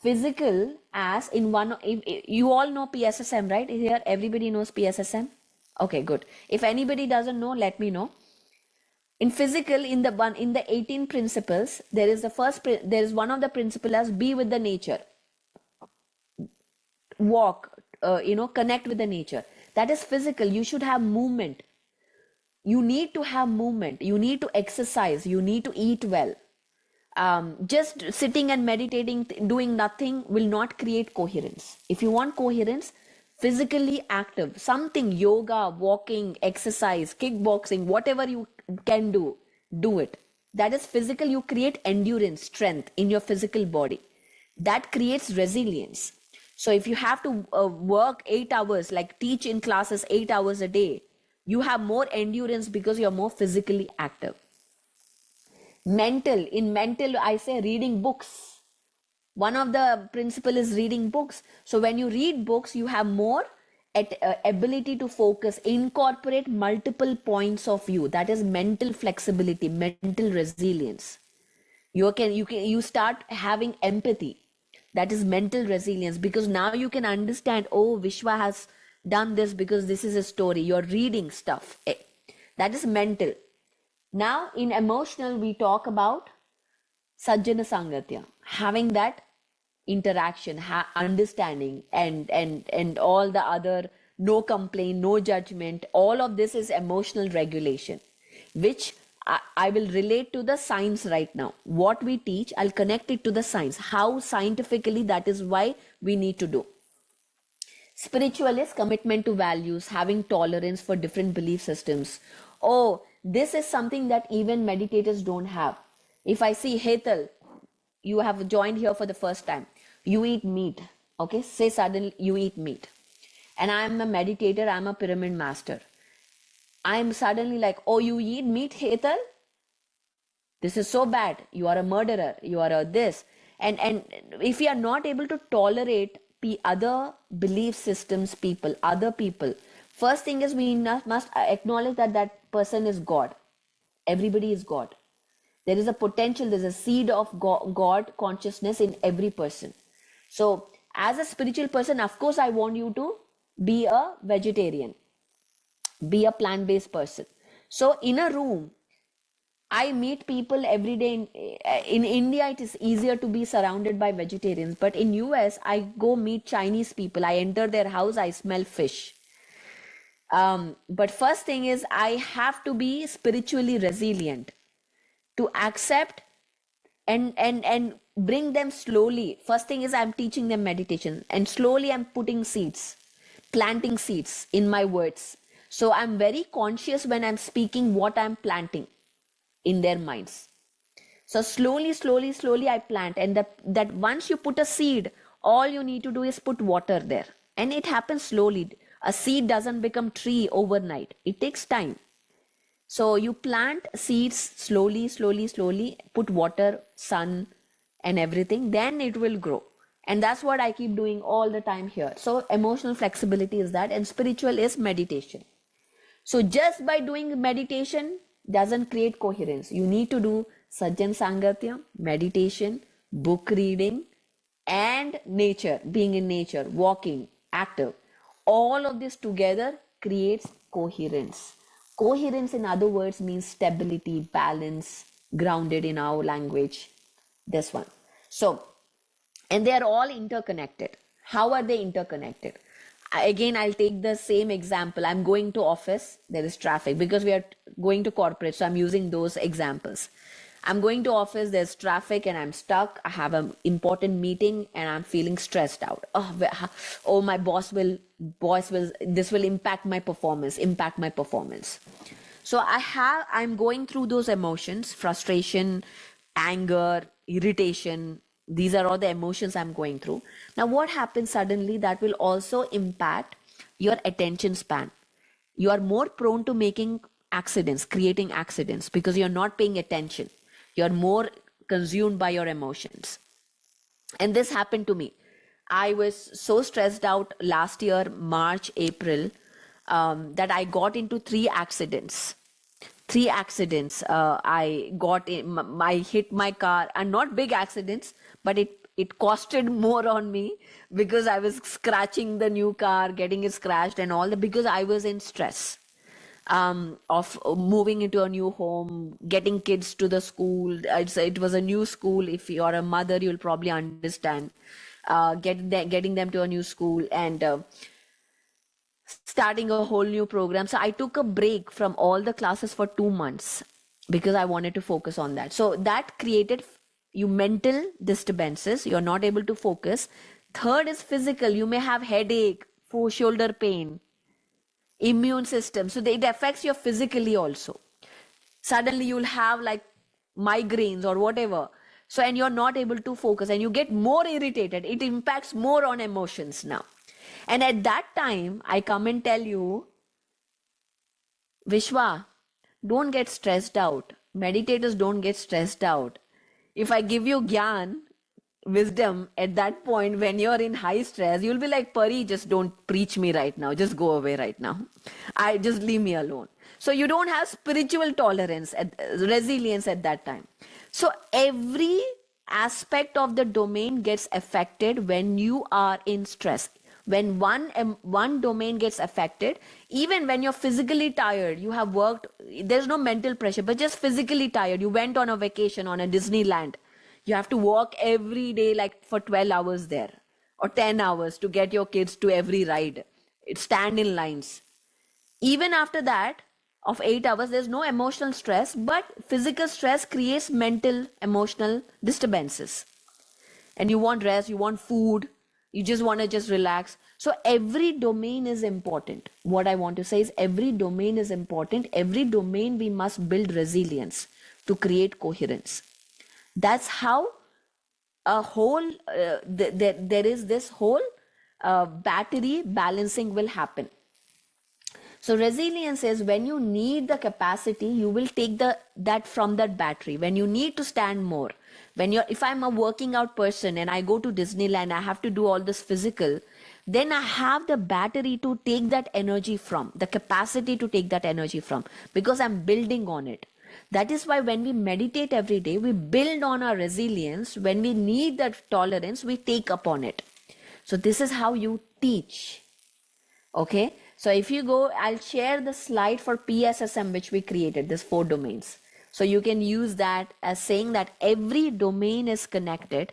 A: physical as in one. If you all know PSSM, right? Here everybody knows PSSM. Okay, good. If anybody doesn't know, let me know. In physical, in the 18 principles, there is one of the principles as be with the nature, walk, connect with the nature. That is physical. You should have movement. You need to have movement. You need to exercise. You need to eat well. Just sitting and meditating, doing nothing will not create coherence. If you want coherence, physically active, something, yoga, walking, exercise, kickboxing, whatever you can do it. That is physical. You create endurance, strength in your physical body. That creates resilience. So if you have to work 8 hours, like teach in classes 8 hours a day, you have more endurance because you're more physically active. Mental, in mental, I say reading books. One of the principle is reading books. So when you read books, you have more ability to focus, incorporate multiple points of view. That is mental flexibility, mental resilience. You start having empathy. That is mental resilience, because now you can understand, oh, Vishwa has done this because this is a story. You're reading stuff. That is mental. Now in emotional, we talk about Sajjana Sangatya, having that interaction, understanding, and all the other, no complaint, no judgment. All of this is emotional regulation, which I will relate to the science right now. What we teach, I'll connect it to the science. How scientifically, that is why we need to do. Spiritual is commitment to values, having tolerance for different belief systems. Oh, this is something that even meditators don't have. If I see Hetal, you have joined here for the first time, you eat meat. Okay, say suddenly you eat meat. And I'm a meditator, I'm a pyramid master. I'm suddenly like, oh, you eat meat, Hetal? This is so bad. You are a murderer. You are a this. And if you are not able to tolerate other belief systems, people, other people, first thing is we must acknowledge that that person is God. Everybody is God. There is a potential, there's a seed of God consciousness in every person. So as a spiritual person, of course, I want you to be a vegetarian, be a plant-based person. So in a room, I meet people every day. In India, it is easier to be surrounded by vegetarians. But in US, I go meet Chinese people. I enter their house, I smell fish. But first thing is, I have to be spiritually resilient to accept and bring them slowly. First thing is, I'm teaching them meditation, and slowly I'm putting seeds. planting seeds in my words. So I'm very conscious when I'm speaking what I'm planting in their minds. So slowly, I plant. And that once you put a seed, all you need to do is put water there. And it happens slowly. A seed doesn't become tree overnight. It takes time. So you plant seeds slowly, put water, sun, and everything, then it will grow. And that's what I keep doing all the time here. So emotional flexibility is that, and spiritual is meditation. So just by doing meditation doesn't create coherence. You need to do Sajjan Sangatya, meditation, book reading, and nature, being in nature, walking, active. All of this together creates coherence. Coherence, in other words, means stability, balance, grounded in our language. This one. So, and they are all interconnected. How are they interconnected? Again, I'll take the same example. I'm going to office, there is traffic because we are going to corporate. So I'm using those examples. I'm going to office, there's traffic and I'm stuck. I have an important meeting and I'm feeling stressed out. Oh, my boss will, this will impact my performance. So I'm going through those emotions, frustration, anger, irritation. These are all the emotions I'm going through. Now, what happens suddenly that will also impact your attention span. You are more prone to making accidents, creating accidents because you're not paying attention. You're more consumed by your emotions. And this happened to me. I was so stressed out last year, March, April, that I got into 3 accidents. I got in, I hit my car, and not big accidents, but it costed more on me because I was scratching the new car, getting it scratched and all that, because I was in stress of moving into a new home, getting kids to the school. It was a new school. If you're a mother, you'll probably understand. Getting them to a new school and starting a whole new program. So I took a break from all the classes for 2 months because I wanted to focus on that. So that created you mental disturbances. You're not able to focus. Third is physical. You may have headache, shoulder pain, immune system. So it affects you physically also. Suddenly you'll have like migraines or whatever. So, and you're not able to focus and you get more irritated. It impacts more on emotions now. And at that time, I come and tell you, Vishwa, don't get stressed out. Meditators don't get stressed out. If I give you gyan, wisdom, at that point when you're in high stress, you'll be like, Pari, just don't preach me right now. Just go away right now. Just leave me alone. So you don't have spiritual tolerance, resilience at that time. So every aspect of the domain gets affected when you are in stress. When one domain gets affected, even when you're physically tired, you have worked, there's no mental pressure, but just physically tired. You went on a vacation on a Disneyland. You have to walk every day like for 12 hours there or 10 hours to get your kids to every ride. Stand in lines. Even after that, of 8 hours, there's no emotional stress, but physical stress creates mental, emotional disturbances. And you want rest, you want food, you just want to just relax. So every domain is important. What I want to say is every domain is important. Every domain we must build resilience to create coherence. That's how a whole, there is this whole battery balancing will happen. So resilience is when you need the capacity, you will take that from that battery. When you need to stand more, if I'm a working out person and I go to Disneyland, I have to do all this physical, then I have the battery to take that energy from, the capacity to take that energy from, because I'm building on it. That is why when we meditate every day, we build on our resilience. When we need that tolerance, we take upon it. So this is how you teach. Okay. So if you go, I'll share the slide for PSSM, which we created, this 4 domains. So you can use that as saying that every domain is connected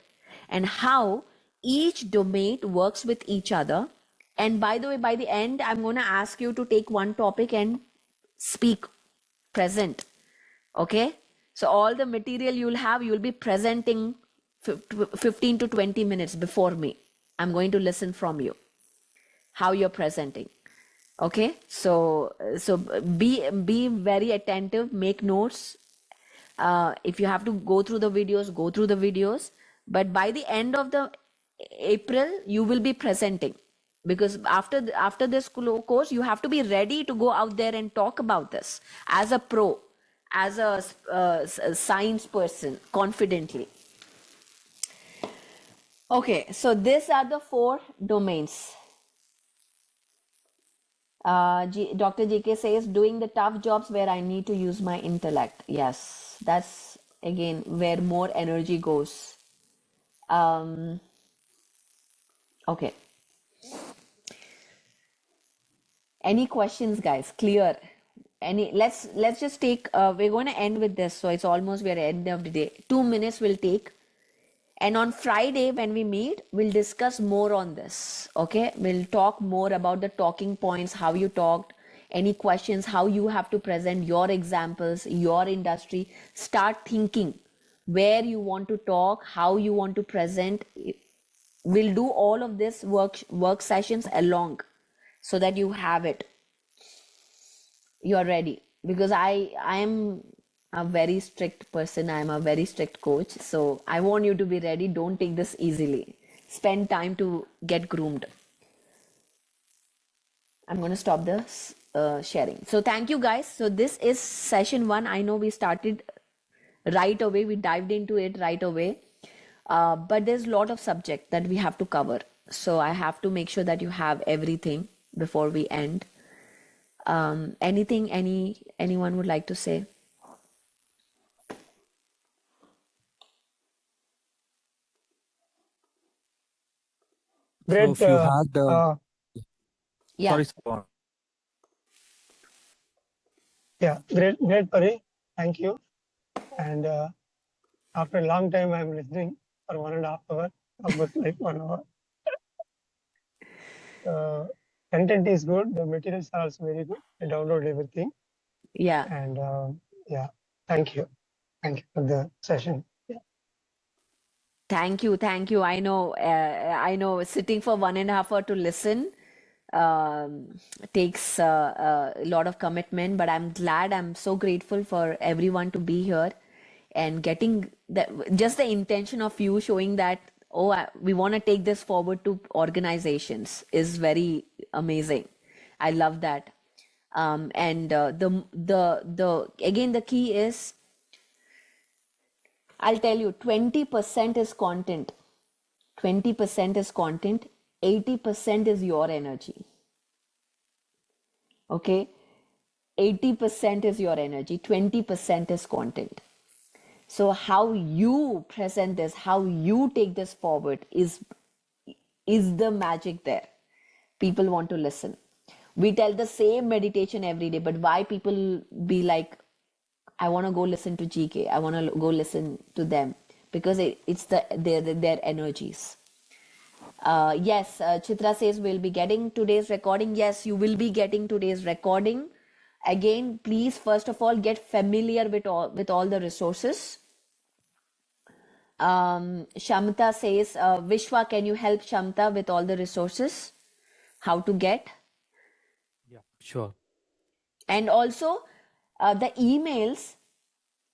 A: and how each domain works with each other. And by the way, by the end, I'm going to ask you to take one topic and speak present. Okay. So all the material you'll be presenting 15 to 20 minutes before me. I'm going to listen from you. how you're presenting. Okay, so be very attentive, make notes. If you have to go through the videos, go through the videos. But by the end of the April, you will be presenting, because after this course, you have to be ready to go out there and talk about this as a pro, as a science person, confidently. Okay, so these are the 4 domains. Dr. JK says, doing the tough jobs where I need to use my intellect. Yes, that's again where more energy goes. Okay. Any questions, guys? Clear? Let's just take, we're going to end with this. So it's almost, we're at the end of the day. 2 minutes will take. And on Friday, when we meet, we'll discuss more on this. Okay, we'll talk more about the talking points, how you talked, any questions, how you have to present your examples, your industry. Start thinking where you want to talk, how you want to present. We'll do all of this work sessions along, so that you have it. You're ready, because I am a very strict person. I'm a very strict coach. So I want you to be ready. Don't take this easily. Spend time to get groomed. I'm going to stop this sharing. So thank you, guys. So this is session 1. I know we started right away. We dived into it right away. But there's a lot of subject that we have to cover. So I have to make sure that you have everything before we end. Anything anyone would like to say?
B: So
G: Great.
B: if you had,
A: Yeah.
B: sorry, Sawan.
G: Yeah, great, Pari. Thank you. And after a long time, I'm listening for 1.5 hours, almost like 1 hour. Content is good. The materials are also very good. I download everything.
A: Yeah.
G: And yeah, thank you. Thank you for the session. Yeah.
A: Thank you. I know sitting for 1.5 hours to listen takes a lot of commitment, but I'm so grateful for everyone to be here and getting just the intention of you showing that, we want to take this forward to organizations is very amazing. I love that. And again, the key is, I'll tell you, 20% is content. 20% is content. 80% is your energy. Okay? 80% is your energy. 20% is content. So how you present this, how you take this forward is the magic there. People want to listen. We tell the same meditation every day, but why people be like, I want to go listen to GK. I want to go listen to them, because it's their energies. Yes, Chitra says we'll be getting today's recording. Yes, you will be getting today's recording. Again, please, first of all, get familiar with all the resources. Shamta says, Vishwa, can you help Shamta with all the resources? How to get?
B: Yeah, sure.
A: And also, the emails,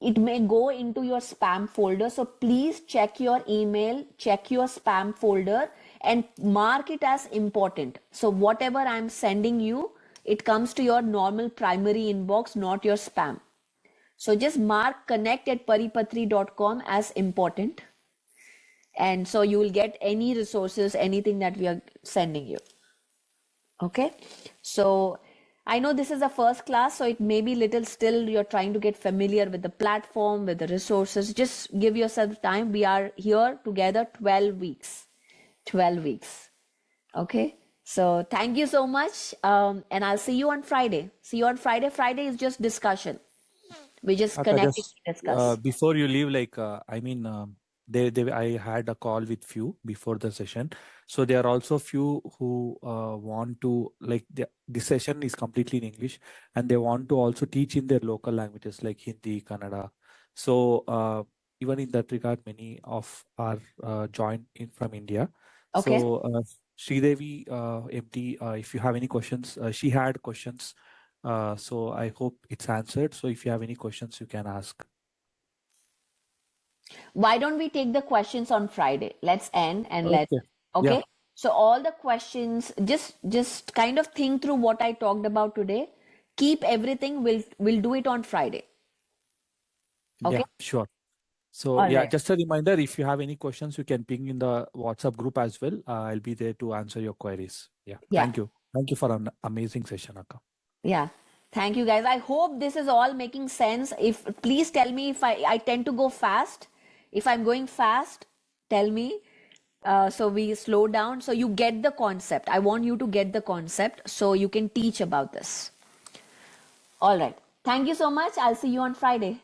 A: it may go into your spam folder. So please check your email, check your spam folder, and mark it as important. So whatever I'm sending you, it comes to your normal primary inbox, not your spam. So just mark connect@paripatri.com as important. And so you will get any resources, anything that we are sending you. Okay. So I know this is a first class, so it may be little still you're trying to get familiar with the platform, with the resources. Just give yourself time. We are here together 12 weeks. 12 weeks. Okay. So thank you so much. And I'll see you on Friday. See you on Friday. Friday is just discussion. We just
B: Akka,
A: connect to
B: just
A: discuss.
B: before you leave, like I mean, I had a call with few before the session, so there are also few who want to, like, this session is completely in English, and they want to also teach in their local languages like Hindi, Kannada. So even in that regard, many of are joined in from India.
A: Okay.
B: So Sridevi, MT, if you have any questions, she had questions. So I hope it's answered. So if you have any questions, you can ask.
A: Why don't we take the questions on Friday? Let's end and let's,
B: Okay.
A: okay?
B: Yeah.
A: So all the questions, just kind of think through what I talked about today. Keep everything. We'll do it on Friday. Okay?
B: Yeah, sure. So
A: All
B: yeah,
A: right.
B: just a reminder, if you have any questions, you can ping in the WhatsApp group as well. I'll be there to answer your queries. Yeah.
A: Yeah.
B: Thank you. Thank you for an amazing session, Akka.
A: Yeah. Thank you guys. I hope this is all making sense. If please tell me if I tend to go fast. If I'm going fast, tell me. So we slow down. So you get the concept. I want you to get the concept so you can teach about this. All right. Thank you so much. I'll see you on Friday.